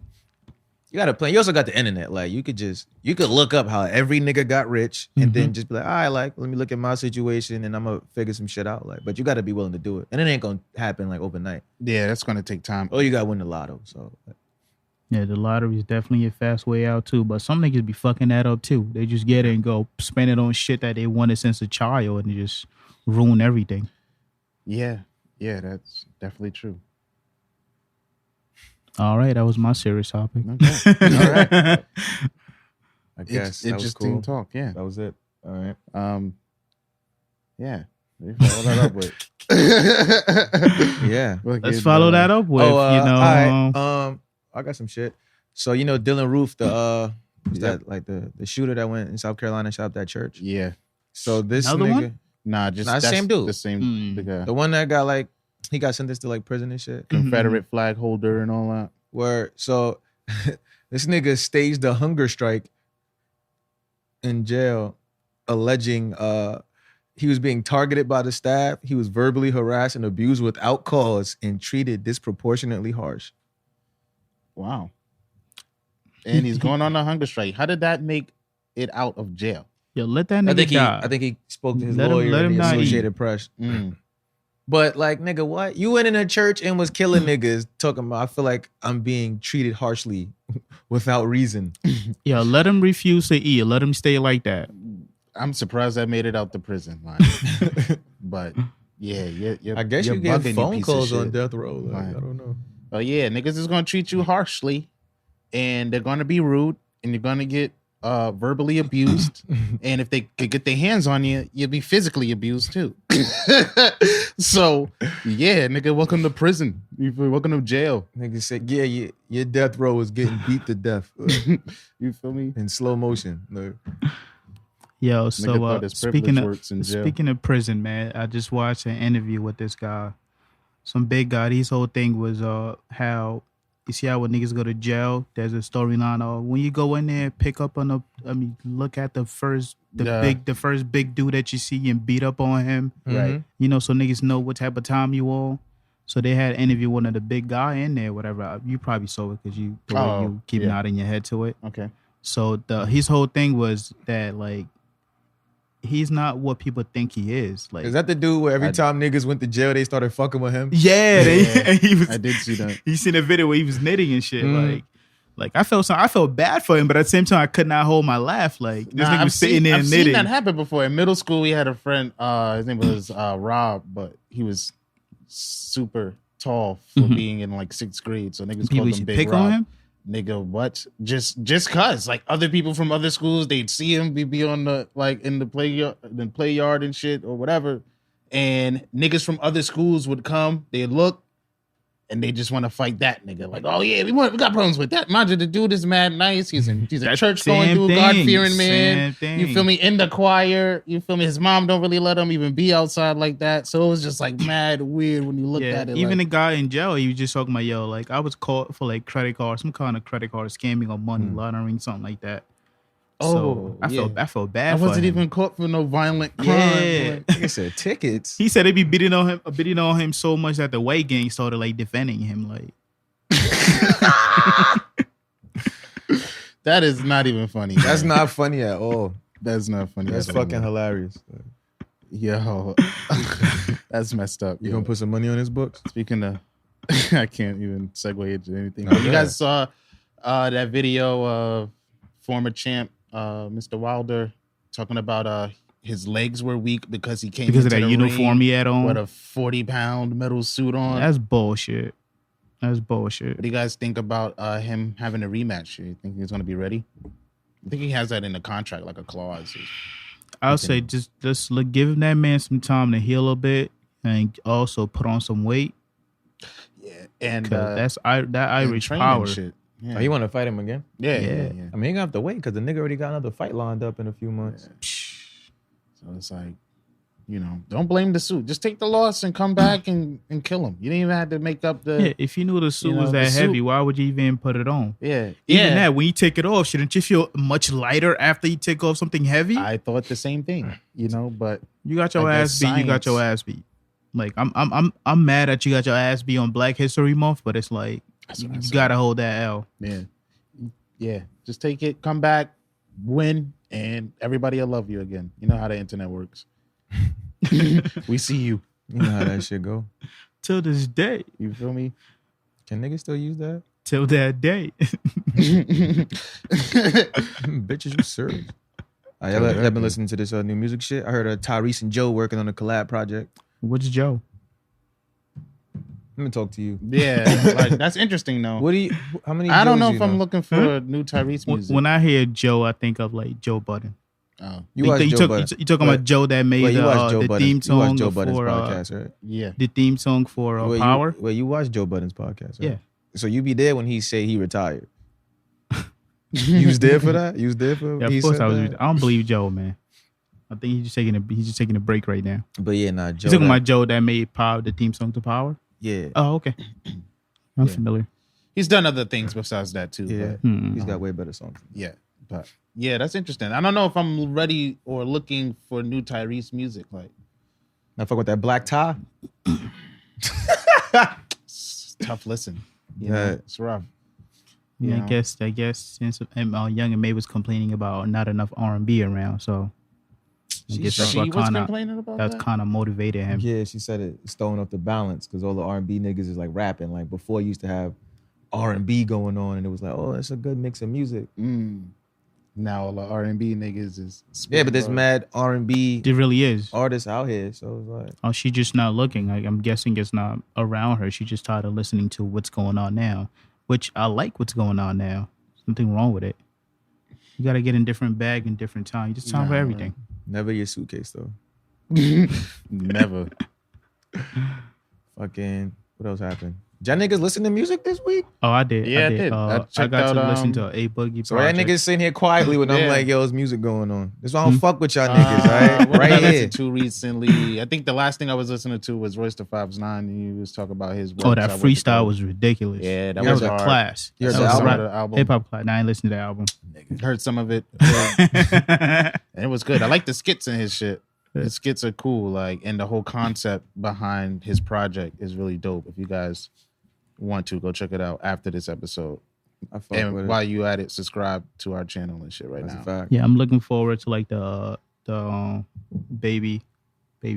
B: you got to plan. You also got the internet. Like, you could look up how every nigga got rich and then just be like, all right, like, let me look at my situation and I'm going to figure some shit out. Like, but you got to be willing to do it. And it ain't going to happen like overnight.
A: Yeah, that's going to take time.
B: Or you got to win the lotto. So,
D: yeah, the lottery is definitely a fast way out too. But some niggas be fucking that up too. They just get it and go spend it on shit that they wanted since a child and just ruin everything.
A: Yeah, that's definitely true.
D: All right, that was my serious topic.
A: Okay. All right.
B: I guess
A: that was cool. Talk. Yeah,
B: that was it. All right.
A: Yeah. Follow that up with.
B: Yeah.
D: Let's follow that up with.
B: All right. I got some shit. So you know Dylan Roof, that like the shooter that went in South Carolina and shot up that church.
A: Yeah.
B: So this
D: Another
B: nigga,
D: one?
A: Nah,
B: the same dude.
A: The same the guy.
B: The one that got like he got sentenced to like prison and shit.
A: Confederate flag holder and all that.
B: Where so this nigga staged a hunger strike in jail, alleging he was being targeted by the staff. He was verbally harassed and abused without cause and treated disproportionately harsh.
A: Wow. And he's going on a hunger strike. How did that make it out of jail?
D: Yo, let that nigga die.
B: I think he spoke to his lawyer in the Associated Press. But like, nigga, what? You went in a church and was killing niggas talking about, I feel like I'm being treated harshly without reason.
D: Yo, let him refuse to eat. Let him stay like that.
A: I'm surprised I made it out the prison line. But yeah,
B: I guess you get phone calls on death row. Like, I don't know.
A: Oh yeah, niggas is gonna treat you harshly, and they're gonna be rude, and you're gonna get verbally abused, and if they could get their hands on you, you'll be physically abused too. So yeah, nigga, welcome to prison. Welcome to jail.
B: Nigga said, yeah, your death row is getting beat to death.
A: You feel me?
B: In slow motion. Look.
D: Yo, so speaking of prison, man, I just watched an interview with this guy, some big guy. His whole thing was how you see how when niggas go to jail, there's a storyline of when you go in there, pick up on look at the first big dude that you see and beat up on him,
A: right?
D: You know, so niggas know what type of time you on. So they had interview one of the big guy in there, whatever. You probably saw it because you keep nodding your head to it.
A: Okay.
D: So his whole thing was that like he's not what people think he is. Like,
B: is that the dude where every time niggas went to jail, they started fucking with him?
D: Yeah, I
A: did see that.
D: He seen a video where he was knitting and shit. Like I felt bad for him, but at the same time, I could not hold my laugh. Like this nigga was sitting there knitting. I've seen
A: that happen before. In middle school, we had a friend. His name was Rob, but he was super tall for being in like 6th grade. So niggas called him Big
D: pick
A: Rob.
D: On him?
A: Nigga, what? Just cause like other people from other schools, they'd see him be on the like in the play yard and shit or whatever, and niggas from other schools would come, they'd look, and they just want to fight that nigga. Like, oh yeah, we got problems with that. Mind you, the dude is mad nice. He's a church going dude, God fearing man. You feel me? In the choir. You feel me? His mom don't really let him even be outside like that. So it was just like mad weird when you looked at it.
D: Even
A: like,
D: the guy in jail, he was just talking about, yo, like I was caught for like some kind of credit card scamming or money laundering, something like that. So I felt bad.
A: I wasn't even caught for no violent crime.
D: Yeah,
B: like I said, tickets.
D: He said they be beating on him so much that the white gang started like defending him. Like
A: that is not even funny.
B: That's not funny at all.
A: That's not funny.
B: That's fucking hilarious.
A: Yo, that's messed up.
B: You gonna put some money on his books?
A: Speaking of, I can't even segue into anything. You guys saw that video of former champ Mr. Wilder talking about his legs were weak because he came
D: because of that uniform he had on
A: with a 40-pound metal suit on.
D: That's bullshit. What do
A: you guys think about him having a rematch? You think he's going to be ready? I think he has that in the contract, like a clause.
D: I'll say just give that man some time to heal a bit and also put on some weight.
A: Yeah, and
D: that's that Irish power.
A: Shit. Yeah.
B: Oh, you want to fight him again?
A: Yeah.
B: I mean, he gonna have to wait because the nigga already got another fight lined up in a few months.
A: Yeah. So it's like, don't blame the suit. Just take the loss and come back and kill him. You didn't even have to make up the.
D: Yeah, if you knew the suit was that heavy, why would you even put it on?
A: Yeah.
D: Even that, when you take it off, shouldn't you feel much lighter after you take off something heavy?
A: I thought the same thing, but
D: you got your ass beat. You got your ass beat. Like I'm mad that you got your ass beat on Black History Month, but it's like you gotta hold that L.
A: Yeah. Just take it, come back, win, and everybody will love you again. You know how the internet works. We see you.
B: You know how that shit go.
D: Till this day.
A: You feel me?
B: Can niggas still use that?
D: Till that day.
B: Bitches, you serious? I've been listening to this new music shit. I heard Tyrese and Joe working on a collab project.
D: What's Joe?
B: Let me talk to you.
A: Yeah, like that's interesting though.
B: How many?
A: I don't know if I'm looking for a new Tyrese music.
D: When I hear Joe, I think of like Joe Budden.
A: Oh,
D: you talking about Joe that made the theme song?
B: You watched Joe Budden's podcast, right?
A: Yeah,
D: the theme song for Power.
B: You watched Joe Budden's podcast, right?
D: Yeah.
B: So you be there when he say he retired. You was there for that? You was there for?
D: Yeah, of course I was. I don't believe Joe, man. I think he's just taking a break right now.
B: But yeah, Joe.
D: You're talking about Joe that made Power, the theme song to Power?
B: Yeah.
D: Oh, okay. I'm familiar.
A: He's done other things besides that too.
B: Yeah.
A: But,
B: he's got way better songs.
A: Yeah. But yeah, that's interesting. I don't know if I'm ready or looking for new Tyrese music. Like,
B: now fuck with that black tie.
A: It's tough listen. It's rough.
D: Yeah, I guess since Young and May was complaining about not enough R&B around, so I guess that's what kind of motivated him.
B: Yeah, she said it's throwing off the balance because all the R&B niggas is like rapping. Like before, you used to have R&B going on, and it was like, oh, it's a good mix of music.
A: Now all the R&B niggas is
B: but there's mad R&B.
D: It really is
B: artists out here. So it's like,
D: oh, she just not looking. Like, I'm guessing it's not around her. She just tired of listening to what's going on now, which I like what's going on now. Something wrong with it. You gotta get in different bag in different time. You just time for everything.
B: Never your suitcase though.
A: Never.
B: Fucking. What else happened? Y'all niggas listen to music this week?
D: Oh, I did.
A: Yeah, I did.
D: I got to listen to A Boogie.
B: So y'all niggas sitting here quietly when I'm like, yo, there's music going on. That's why I don't fuck with y'all niggas, right?
A: What did I
B: Right here.
A: listen to recently? I think the last thing I was listening to was Royce da 5's 9, and he was talking about his work.
D: Oh, that freestyle was ridiculous.
A: Yeah, that
D: was
A: was
D: a
A: hard.
D: class.
B: You heard
A: That
B: the
A: was some
B: album?
A: of the album.
D: Hip hop class. Nah, I ain't listened to the album.
A: Heard some of it, and it was good. I like the skits in his shit. The skits are cool, like, and the whole concept behind his project is really dope. If you guys want to, go check it out after this episode.
B: I fuck with
A: And
B: it.
A: while you at it, subscribe to our channel and shit right
B: That's
A: now.
B: a fact.
D: Yeah, I'm looking forward to like the baby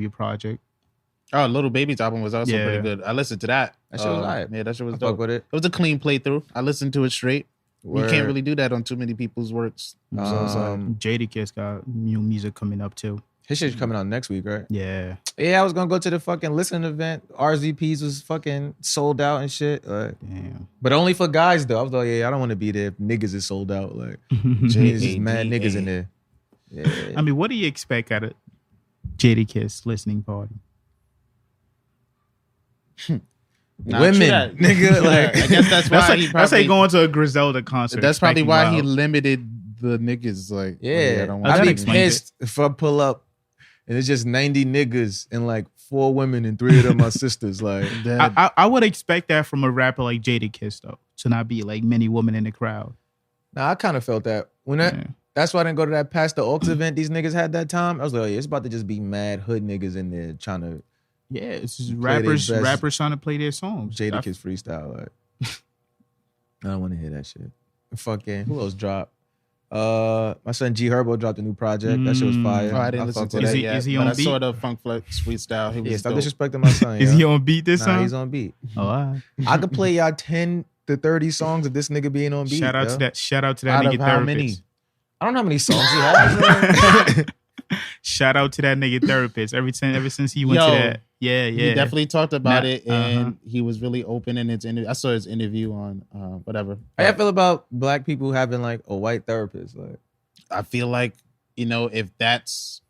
D: project.
A: Oh, Little Baby's album was also
D: Yeah.
A: pretty good. I listened to that.
B: That shit was alright.
A: Yeah, that shit was
B: I
A: dope.
B: fuck with it.
A: It was a clean playthrough. I listened to it straight. You
B: Word.
A: can't really do that on too many people's works. So it's like,
D: Jadakiss got new music coming up too.
B: His shit's coming out next week, right?
D: Yeah.
B: Yeah, I was gonna go to the fucking listening event. RZPs was fucking sold out and shit. Like,
D: Damn.
B: but only for guys though. I was like, yeah, I don't want to be there if niggas is sold out. Like, there's just mad niggas in there. Yeah.
D: I mean, what do you expect out of Jadakiss listening party?
A: Nah,
B: Women,
A: true that.
B: nigga. Like,
A: I guess that's why
D: That's like,
A: he
D: that's
A: probably.
D: like going to a Griselda concert.
A: That's probably
D: expecting
A: why he
D: wild.
A: limited the niggas. Like,
B: yeah,
A: I don't want
B: I'd be
A: that
D: explain it.
B: pissed if I pull up and it's just 90 niggas and like 4 women and 3 of them are sisters. Like,
D: I would expect that from a rapper like Jadakiss though, to not be like many women in the crowd.
B: nah, I kind of felt that when
D: Yeah.
B: that's why I didn't go to that Past the Aux event these niggas had that time. I was like, oh yeah, it's about to just be mad hood niggas in there trying to
D: Yeah, it's just
B: Play their best.
D: rappers trying to play their songs.
B: Jadakiss freestyle. Like, I don't want to hear that shit. Fucking who else dropped? My son G Herbo dropped a new project. That shit was fire.
A: Oh, I didn't listen
B: fuck
A: to
B: with
A: that
B: it.
A: yet.
D: Is he
A: but
D: on
A: I
D: beat?
A: saw the Funk Flex freestyle. He was
B: Yeah, stop
A: dope.
B: disrespecting my son.
D: Is
B: yo.
D: he on beat this
B: Nah,
D: time?
B: he's on beat.
D: Oh, all right.
B: I could play y'all 10 to 30 songs of this nigga being on beat.
D: Shout out
B: yo.
D: to that. Shout out to that
A: Out
D: nigga
A: of how
D: therapist.
A: many?
B: I don't know how many songs he has.
D: Shout out to that nigga therapist. Ever since he went
A: Yo,
D: to that. Yeah, yeah.
A: He definitely talked about
D: Nah,
A: it, and he was really open in his interview. I saw his interview on whatever.
B: How y'all feel about black people having like a white therapist? Like,
A: I feel like, you know, if that's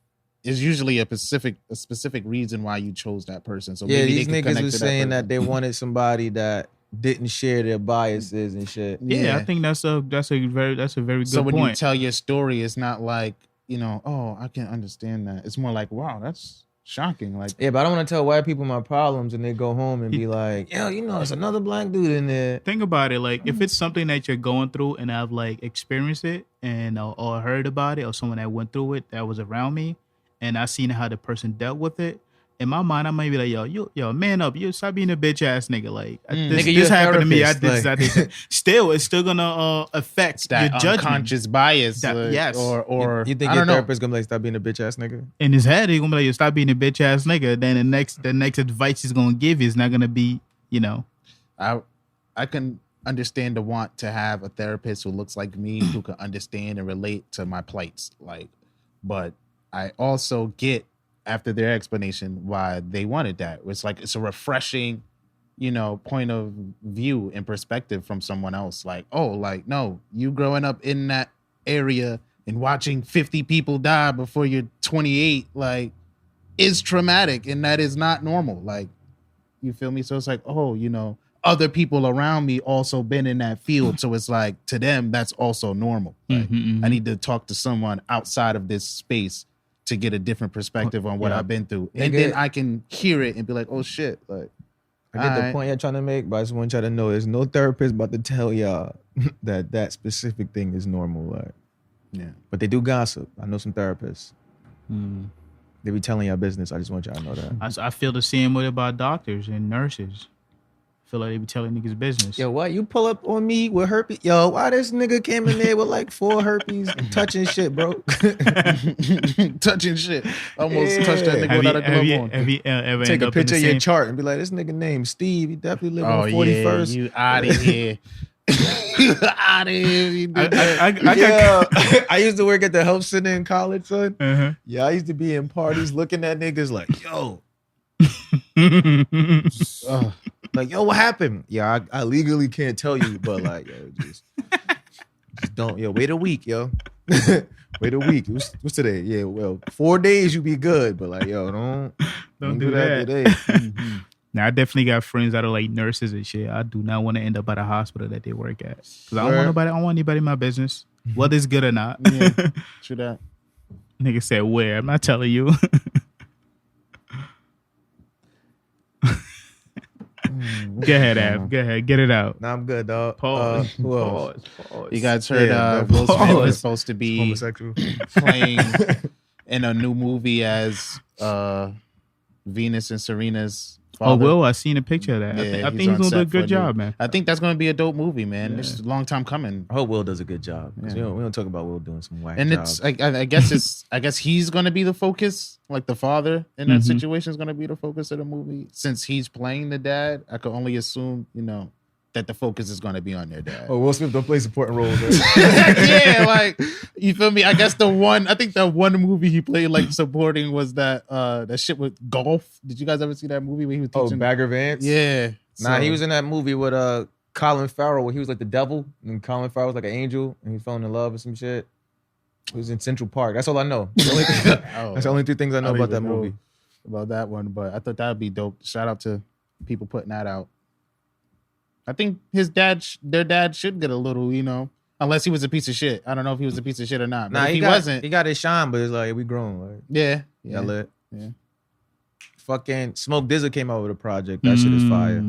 A: is usually a specific reason why you chose that person. So
B: yeah,
A: maybe
B: these
A: they could
B: niggas
A: connect
B: was
A: to
B: saying that
A: person.
B: they wanted somebody that didn't share their biases and shit.
D: Yeah, I think that's a very good
A: So when
D: point.
A: you tell your story, it's not like, you know, oh, I can understand that. It's more like, wow, that's shocking. Like,
B: Yeah, but I don't want to tell white people my problems and they go home and be like, yo, you know, it's another black dude in there.
D: Think about it, like if it's something that you're going through and I've like experienced it and or heard about it or someone that went through it that was around me and I seen how the person dealt with it. In my mind, I might be like, yo, man up. You stop being a bitch ass nigga. Like
B: Nigga, you
D: this
B: a
D: happened to me. I
B: therapist,
D: did this. I did this. Still, it's still gonna affect
A: that
D: your judgment.
A: unconscious bias.
D: That-
A: like,
D: yes.
A: Or
B: You think
A: I
B: your
A: don't know.
B: therapist gonna be like, stop being a bitch ass nigga?
D: In his head, he's gonna be like, yo, stop being a bitch ass nigga. Then the next advice he's gonna give you is not gonna be, you know.
A: I can understand the want to have a therapist who looks like me, who can understand and relate to my plights. Like, but I also get after their explanation why they wanted that. It's like it's a refreshing, you know, point of view and perspective from someone else. Like, oh, like no, you growing up in that area and watching 50 people die before you're 28, like, is traumatic and that is not normal. Like, you feel me? So it's like, oh, you know, other people around me also been in that field. So it's like, to them, that's also normal. Like, I need to talk to someone outside of this space to get a different perspective on what
D: Yeah.
A: I've been through. And
B: Nigga.
A: then I can hear it and be like, oh shit. Like,
B: I get the
A: alright.
B: point you're trying to make, but I just want y'all to know there's no therapist about to tell y'all that specific thing is normal. Like,
A: yeah.
B: but they do gossip. I know some therapists. They be telling y'all business. I just want y'all to know that.
D: I feel the same way about doctors and nurses. I feel like they be telling niggas business.
B: Yo, why you pull up on me with herpes? Yo, why this nigga came in there with like 4 herpes touching shit, bro?
A: Touching shit. Almost
B: Yeah.
A: touched that nigga without a glove on.
D: Have you ever
B: Take
D: end
B: a
D: up in
B: picture
D: the
B: of your
D: same-
B: chart and be like, this nigga named Steve. He definitely live
A: Oh
B: on
A: yeah,
B: 41st.
A: you out of here. You out of here. You did that.
D: I got
B: Yeah, I used to work at the health center in college, son.
D: Uh-huh.
B: Yeah, I used to be in parties looking at niggas like, yo, like, yo, what happened? Yeah, I legally can't tell you, but like, yo, just don't, yo, wait a week, yo. Wait a week. What's today? Yeah, well, 4 days you be good, but like, yo, don't do that today.
D: Mm-hmm. Now, I definitely got friends that are like nurses and shit. I do not want to end up at a hospital that they work at. Because I don't want anybody in my business, whether it's good or not.
A: Yeah, true that.
D: Nigga said where? I'm not telling you. Go ahead, Ab. Go ahead. Get it out.
B: Nah, I'm good, dog.
D: Pause.
B: Pause.
A: You guys heard Will Smith was supposed to be
B: homosexual
A: playing in a new movie as Venus and Serena's father.
D: Oh, Will, I seen a picture of that.
A: Yeah,
D: I think he's gonna do a good job, man.
A: I think that's gonna be a dope movie, man. It's a long time coming.
B: I hope Will does a good job. Yeah. We don't talk about Will doing some whack
A: and
B: jobs.
A: I guess he's gonna be the focus, like the father in that situation is gonna be the focus of the movie. Since he's playing the dad, I could only assume, that the focus is gonna be on their dad.
B: Oh, Will Smith don't play supporting roles, right?
A: Yeah, like, you feel me? I guess the one movie he played like supporting was that shit with golf. Did you guys ever see that movie where he was teaching?
B: Oh, Bagger Vance?
A: Yeah.
B: Nah, he was in that movie with Colin Farrell where he was like the devil and Colin Farrell was like an angel and he fell in love or some shit. He was in Central Park. That's all I know. That's the only 3 things I know about that movie.
A: About that one, but I thought that would be dope. Shout out to people putting that out. I think their dad should get a little, unless he was a piece of shit. I don't know if he was a piece of shit or not. But if he wasn't.
B: He got his shine, but it's like, we grown. Like,
A: yeah.
B: Lit. Yeah. Fucking Smoke Dizza came out with a project. That shit is fire.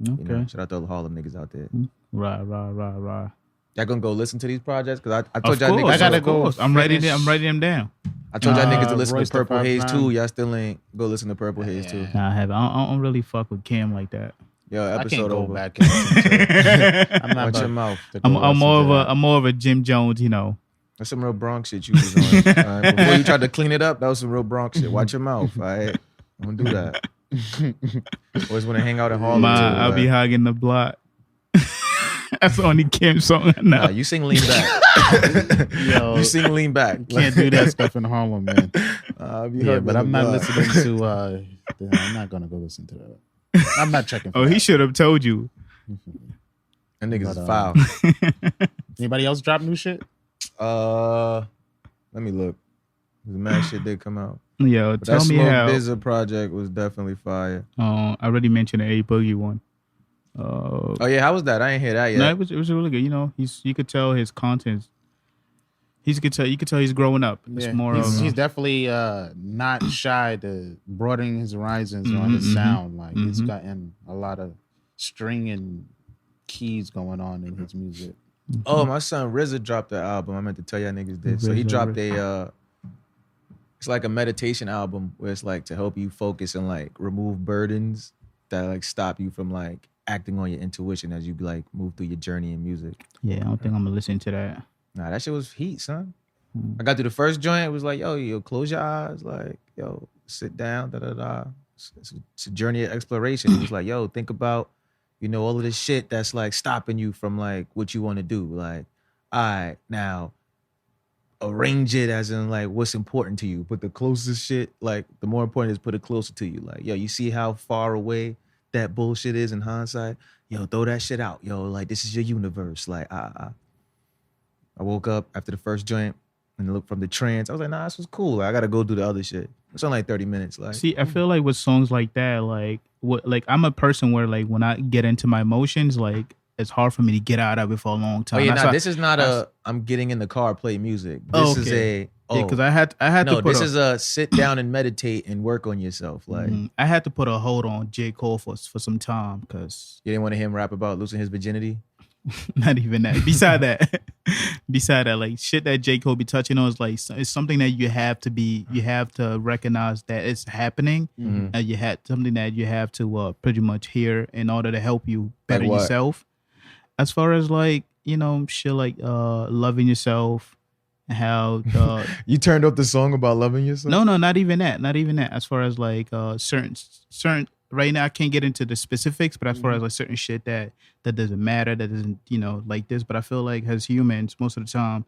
D: Okay.
B: Shout out to all the Harlem niggas out there.
D: Right.
B: Y'all gonna go listen to these projects? Because I told y'all
D: niggas.
B: I
A: gotta go.
D: I'm writing them down.
B: I told y'all niggas to listen
A: Royce
B: to Purple Haze
A: 5'9".
B: too. Y'all still ain't go listen to Purple Haze too.
D: Nah, I haven't. I don't really fuck with Cam like that.
B: Yo,
A: I
B: episode
A: can't go
B: over.
A: back. I'm not
B: Watch your mouth.
D: I'm more of a Jim Jones,
B: That's some real Bronx shit you was on. All right? Before you tried to clean it up, that was some real Bronx shit. Watch your mouth, all right? I'm gonna do that. Always want to hang out in Harlem.
D: I'll be hugging the block. That's the only Kim song I know.
B: Nah, you sing Lean Back.
A: Yo,
B: you sing Lean Back.
A: You can't do that stuff in Harlem, man. But I'm not listening to. I'm not gonna go listen to that. I'm not checking.
D: Oh, he should have told you.
B: That nigga's foul.
A: Anybody else drop new shit?
B: Let me look. The mad shit did come out.
D: Yo,
B: but
D: tell
B: that
D: me
B: Smoke
D: how.
B: Dizza project was definitely fire.
D: I already mentioned the A Boogie one.
B: Oh yeah, how was that? I ain't hear that yet.
D: No, it was really good. You could tell his content. You could tell he's growing up. It's more
A: he's definitely not shy to broadening his horizons on his sound. Like he's gotten a lot of string and keys going on in his music.
B: Oh, my son RZA dropped the album. I meant to tell y'all niggas this. So he dropped it's like a meditation album where it's like to help you focus and like remove burdens that like stop you from like acting on your intuition as you like move through your journey in music.
D: Yeah, I don't think I'm gonna listen to that.
B: Nah, that shit was heat, son. I got through the first joint. It was like, yo, close your eyes. Like, yo, sit down, da-da-da. It's a journey of exploration. It was like, yo, think about, all of this shit that's like stopping you from like what you want to do. Like, all right, now arrange it as in like what's important to you. Put the closest shit, like the more important is put it closer to you. Like, yo, you see how far away that bullshit is in hindsight? Yo, throw that shit out. Yo, like this is your universe. Like, I woke up after the first joint and looked from the trance. I was like, nah, this was cool. I gotta go do the other shit. It's only like 30 minutes. Like,
D: see, I feel like with songs like that, like I'm a person where like when I get into my emotions, like it's hard for me to get out of it for a long time.
B: Oh yeah, this is not I'm getting in the car, play music. This is
D: because I had to put
B: this is a sit down and meditate and work on yourself. Like
D: I had to put a hold on J. Cole for some time because
B: you didn't want to hear him rap about losing his virginity.
D: Not even that. Beside that, like shit that J. Cole be touching on is like it's something that you have to recognize that it's happening, and you had something that you have to pretty much hear in order to help you better yourself. As far as like shit like loving yourself, how
B: you turned up the song about loving yourself.
D: No, not even that. As far as like certain. Right now, I can't get into the specifics, but as far as like certain shit that doesn't matter, that doesn't, like this. But I feel like as humans, most of the time,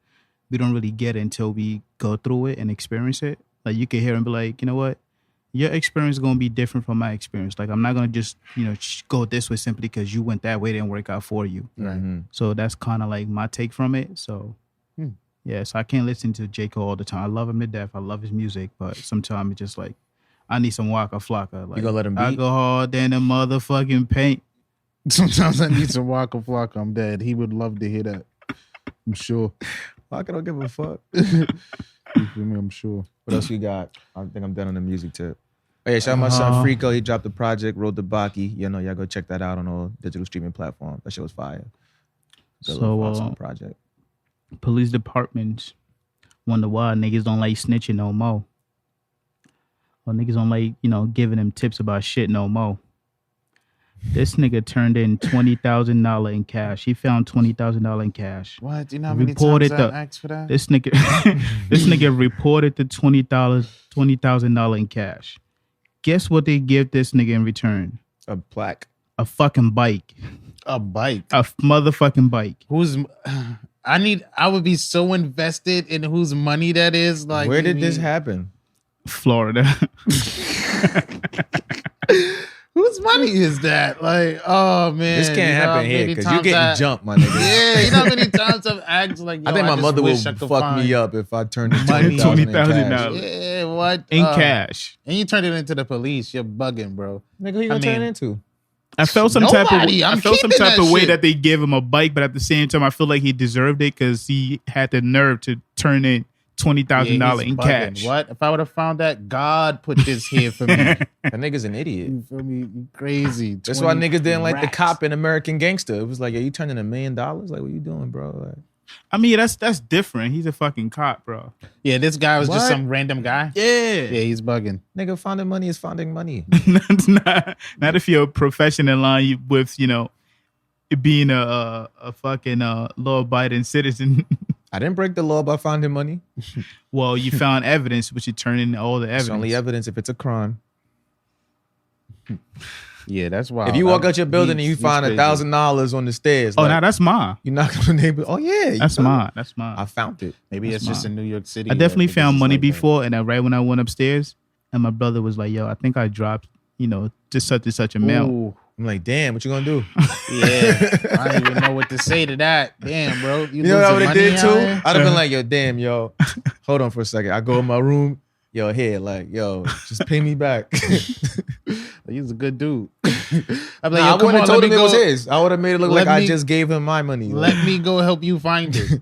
D: we don't really get it until we go through it and experience it. Like you can hear and be like, you know what? Your experience is going to be different from my experience. Like I'm not going to just, go this way simply because you went that way, it didn't work out for you.
A: Right.
D: So that's kind of like my take from it. So Yeah, so I can't listen to J. Cole all the time. I love him to death. I love his music, but sometimes it's just like I need some Waka Flocka. Like,
B: you gonna let him beat?
D: I go hard in the motherfucking paint.
A: Sometimes I need some Waka Flocka. I'm dead. He would love to hear that. I'm sure.
B: Waka don't give a fuck.
A: You feel me? I'm sure.
B: What else we got? I think I'm done on the music tip. Oh yeah, shout out my son Frico. He dropped the project, wrote the Baki. You know, y'all go check that out on all digital streaming platforms. That shit was fire.
D: So,
B: project.
D: Police departments wonder why niggas don't like snitching no more. Or niggas don't like, giving them tips about shit no more. This nigga turned in $20,000 in cash. He found $20,000 in cash.
A: What? Do you know how many times I asked for that?
D: This nigga reported the $20,000 in cash. Guess what they give this nigga in return?
B: A plaque.
D: A fucking bike.
A: A bike.
D: A motherfucking bike.
A: I would be so invested in whose money that is. Like,
B: where did this happen?
D: Florida.
A: Whose money is that? Like, oh man,
B: this can't happen here because you're getting jumped, my nigga.
A: Yeah, you know how many times I've asked like,
B: I think my mother would fuck me up if I turned in
D: $20,000.
A: Yeah, what
D: in cash,
A: and you turned it into the police. You're bugging, bro.
B: Nigga, who you gonna turn it into?
D: I felt some type of way that they gave him a bike, but at the same time, I feel like he deserved it because he had the nerve to turn in $20,000 in cash.
A: What? If I would have found that, God put this here for me.
B: That nigga's an idiot.
A: You feel me? You crazy.
B: That's why niggas didn't like the cop in American Gangster. It was like, yeah, you turning $1 million? Like, what you doing, bro? Like,
D: I mean, that's different. He's a fucking cop, bro.
A: Yeah, this guy was just some random guy.
D: Yeah,
A: he's bugging.
B: Nigga, finding money is finding money.
D: not if you're a profession in line with being a fucking law-abiding citizen.
B: I didn't break the law by finding money.
D: Well, you found evidence, but you turn in all the evidence.
B: It's only evidence if it's a crime.
A: Yeah, that's why.
B: If you walk out your building and you find $1,000 on the stairs,
D: now that's mine.
B: You knock on the neighbor. Oh yeah,
D: that's mine. That's mine.
B: I found it.
A: Maybe it's just in New York City.
D: I definitely found money before, and right when I went upstairs, and my brother was like, "Yo, I think I dropped, just such and such amount."
B: Ooh. I'm like, damn, what you gonna do?
A: Yeah, I don't even know what to say to that. Damn, bro.
B: You know what I would have did too? I'd have been like, yo, damn, yo. Hold on for a second. I go in my room. Yo, here, like, yo, just pay me back.
A: He's a good dude.
B: I'm like, I wouldn't have told him it was his. I would have made it look like I just gave him my money.
A: Let me go help you find it.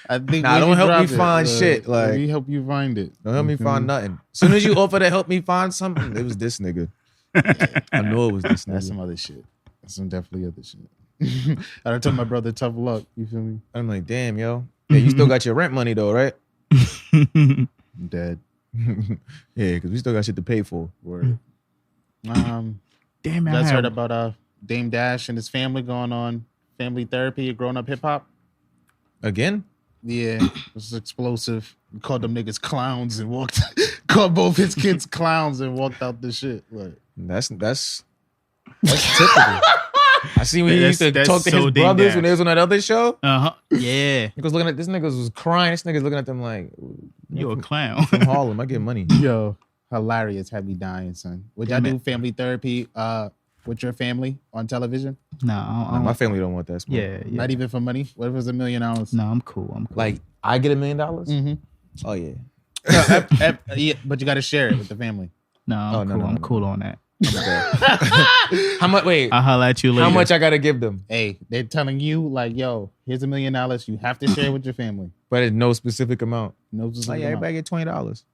A: I think.
B: Don't help me find shit. Like,
A: let me help you find it.
B: Don't help me find nothing. As soon as you offer to help me find something, it was this nigga. I know it was this nigga.
A: That's some other shit. That's some definitely other shit. I told my brother, tough luck. You feel me?
B: I'm like, damn, yo. Yeah, you still got your rent money though, right?
A: I'm dead.
B: Yeah, because we still got shit to pay for.
A: Word.
D: Damn,
A: you guys heard about Dame Dash and his family going on family therapy at Grown Up Hip Hop?
B: Again?
A: Yeah, it was explosive. He called them niggas clowns and called both his kids clowns and walked out the shit. Like,
B: that's typical. I see when he used to talk to his brothers when they was on that other show.
D: Yeah.
B: He was looking at this niggas was crying. This nigga's looking at them like,
D: you a clown.
B: From Harlem, I get money.
A: Yo, hilarious. Had me dying, son. Would y'all do family therapy with your family on television?
D: No,
B: my family don't want that smoke.
D: Yeah.
A: Not even for money? What if it was $1 million?
D: No, I'm cool.
B: Like, I get $1 million?
A: Mm-hmm.
B: Oh, yeah.
A: Yeah, but you got to share it with the family.
D: No, I'm cool on that.
B: How much? Wait,
D: I'll holler at you later.
B: How much I gotta give them?
A: Hey, they're telling you like, yo, here's $1 million. You have to share with your family,
B: but it's no specific amount.
A: No specific amount.
B: Everybody get $20.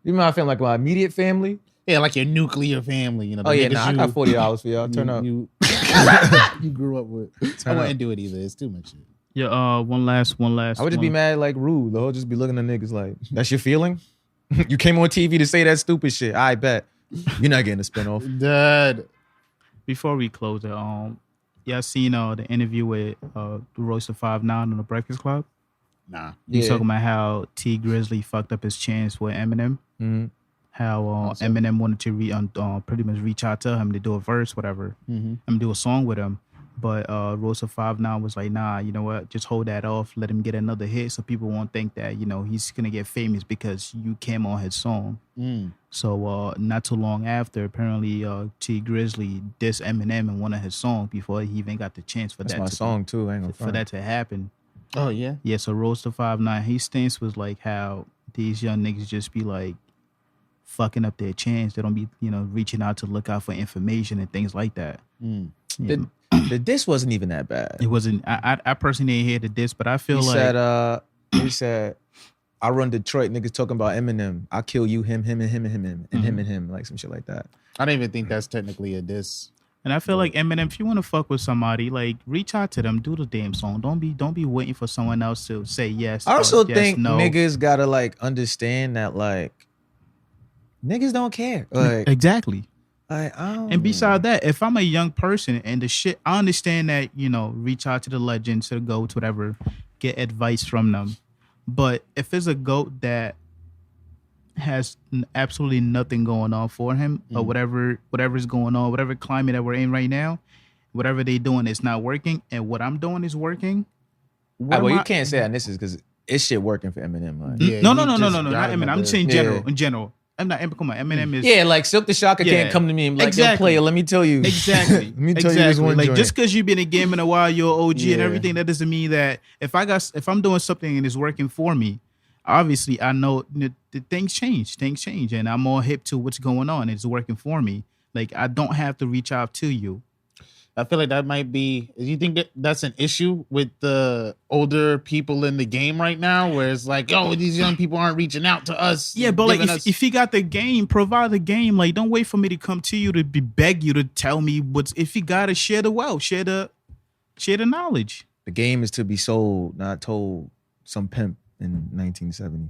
B: You know, I feel like my immediate family.
A: Yeah, like your nuclear family. You know.
B: I got $40 for y'all. Turn up.
A: You grew up with. I wouldn't do it either. It's too much shit.
D: Yeah. One last.
B: I would just be mad, like rude. The whole just be looking at niggas like, that's your feeling. You came on TV to say that stupid shit. I bet. You're not getting a spinoff.
A: Dad.
D: Before we close it, y'all seen the interview with Royce da 5'9" on the Breakfast Club?
A: Nah.
D: He's talking about how T Grizzley fucked up his chance with Eminem.
B: Mm-hmm.
D: How Eminem wanted to pretty much reach out to him to do a verse, whatever, and do a song with him. But Royce da 5'9" was like, nah, you know what? Just hold that off. Let him get another hit so people won't think that, he's going to get famous because you came on his song. So not too long after, apparently T Grizzley dissed Eminem in one of his songs before he even got the chance for
B: That's my song too. I ain't gonna
D: for that to happen.
A: Oh yeah.
D: Yeah, so Roaster 5'9", his stance was like how these young niggas just be like fucking up their chance. They don't be, reaching out to look out for information and things like that. Yeah.
B: The diss wasn't even that bad.
D: It wasn't. I personally didn't hear the diss, but I feel
B: he said, I run Detroit. Niggas talking about Eminem. I'll kill you, him, and him, and him, like some shit like that.
A: I don't even think that's technically a diss.
D: And I feel like Eminem, if you want to fuck with somebody, like reach out to them, do the damn song. Don't be waiting for someone else to say yes.
B: I also
D: yes,
B: think
D: no.
B: niggas gotta like understand that like niggas don't care. Like
D: exactly.
B: Like,
D: and beside that, if I'm a young person and the shit, I understand that, reach out to the legends, to the GOATs, whatever, get advice from them. But if it's a GOAT that has absolutely nothing going on for him, or whatever's going on, whatever climate that we're in right now, whatever they doing is not working, and what I'm doing is working.
B: You can't say that this is because it's shit working for Eminem. Like.
D: Yeah, no, not Eminem. I'm saying in general. I'm not. Come on, Eminem is.
B: Like Silk the Shocker can't come to me and be like, yo, player, let me tell you.
D: Exactly.
B: Let me tell you this one
D: like
B: joint.
D: just because you've been in the game in a while, you're OG and everything, that doesn't mean that if I'm doing something and it's working for me, obviously I know the things change, and I'm more hip to what's going on. It's working for me. Like I don't have to reach out to you.
A: I feel like that might be. Do you think that's an issue with the older people in the game right now, where it's like, oh, these young people aren't reaching out to us?
D: Yeah, but like if you got the game, provide the game. Like, don't wait for me to come to you to beg you to tell me what's. If you gotta share the wealth, share the knowledge.
B: The game is to be sold, not told. Some pimp in 1970.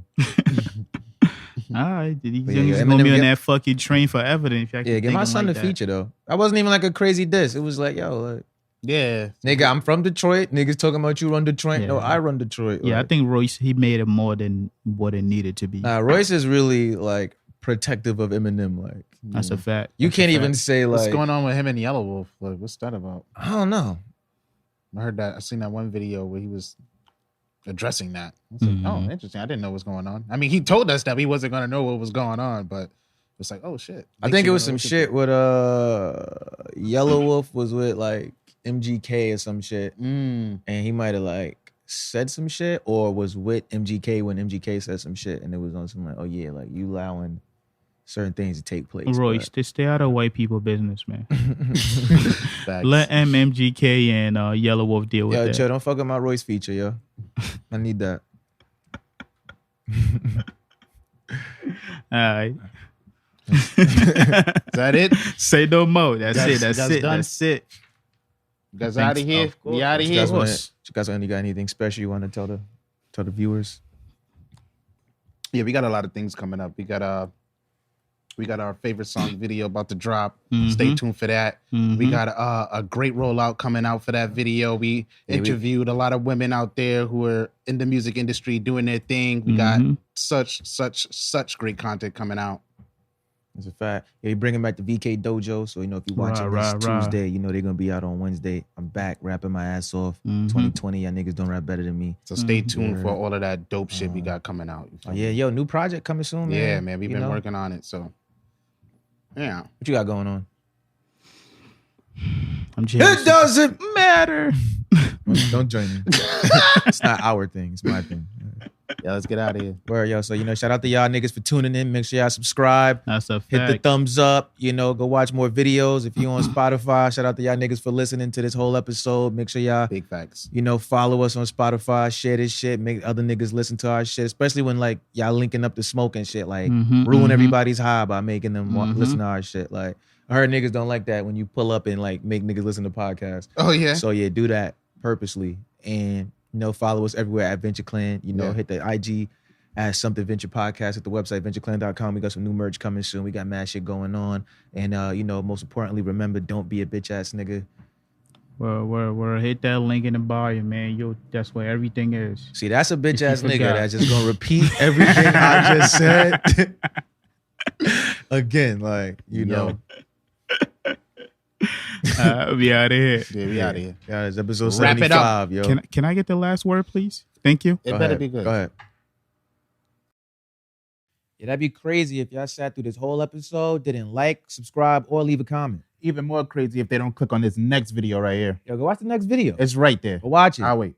D: All right, these youngsters gonna be on that fucking train forever. Then,
B: get my son to feature though. That wasn't even like a crazy diss. It was like, yo, nigga, I'm from Detroit. Niggas talking about you run Detroit. Yeah. No, I run Detroit.
D: Yeah, I think Royce, he made it more than what it needed to be.
B: Nah, Royce is really like protective of Eminem. Like
D: that's a fact.
B: You can't even say like
A: what's going on with him and Yellow Wolf. Like, what's that about?
B: I don't know.
A: I heard that. I seen that one video where he was addressing that. I was like, oh, interesting. I didn't know what was going on. I mean, he told us that he wasn't going to know what was going on, but it's like, oh shit.
B: I think it was some shit with Yellow Wolf was with like MGK or some shit, and he might have like said some shit or was with MGK when MGK said some shit, and it was on some like, oh yeah, like you allowing certain things to take place.
D: Royce, just stay out of white people business, man. Let MGK and Yellow Wolf deal with that.
B: Yo, chill, don't fuck up my Royce feature, yo. I need that.
D: All right.
A: Is that it?
D: Say no more. That's it. That's it.
A: You guys out of here? We out of here?
B: You guys got anything special you want to tell the viewers?
A: Yeah, we got a lot of things coming up. We got our favorite song video about to drop. Stay tuned for that. We got a great rollout coming out for that video. We interviewed a lot of women out there who are in the music industry doing their thing. We got such great content coming out.
B: That's a fact. Yeah, you're bringing back the VK Dojo. So, if you watch it this Tuesday, they're going to be out on Wednesday. I'm back rapping my ass off. 2020, y'all niggas don't rap better than me.
A: So stay tuned for all of that dope shit we got coming out.
B: New project coming soon, man.
A: Yeah, man. We've been working on it, so. Yeah.
B: What you got going on?
D: I'm jealous.
B: It doesn't matter. Don't join me. It's not our thing. It's my thing.
A: Yeah, let's get out of here.
B: Where yo, so shout out to y'all niggas for tuning in. Make sure y'all subscribe.
D: That's a fact.
B: Hit the thumbs up. Go watch more videos. If you on Spotify, shout out to y'all niggas for listening to this whole episode. Make sure y'all
A: big facts.
B: Follow us on Spotify. Share this shit. Make other niggas listen to our shit. Especially when like y'all linking up the smoke and shit. Like ruin everybody's high by making them listen to our shit. Like I heard niggas don't like that when you pull up and like make niggas listen to podcasts.
A: Oh yeah.
B: So yeah, do that purposely and. Follow us everywhere at Venture Clan. Hit the IG at Something Venture Podcast. Hit the website, ventureclan.com. We got some new merch coming soon. We got mad shit going on. And, most importantly, remember, don't be a bitch ass nigga.
D: Well, hit that link in the bio, man. That's where everything is.
B: See, that's a bitch ass nigga that's just going to repeat everything I just said. Again, like,
D: We out of here.
A: Yeah, we out of here.
B: Yeah, it's episode 75, yo.
D: Can I get the last word, please? Thank you.
A: It better be good.
B: Go ahead. Yeah, that'd be crazy if y'all sat through this whole episode, didn't like, subscribe, or leave a comment.
A: Even more crazy if they don't click on this next video right here.
B: Yo, go watch the next video.
A: It's right there.
B: Go watch it.
A: I'll wait.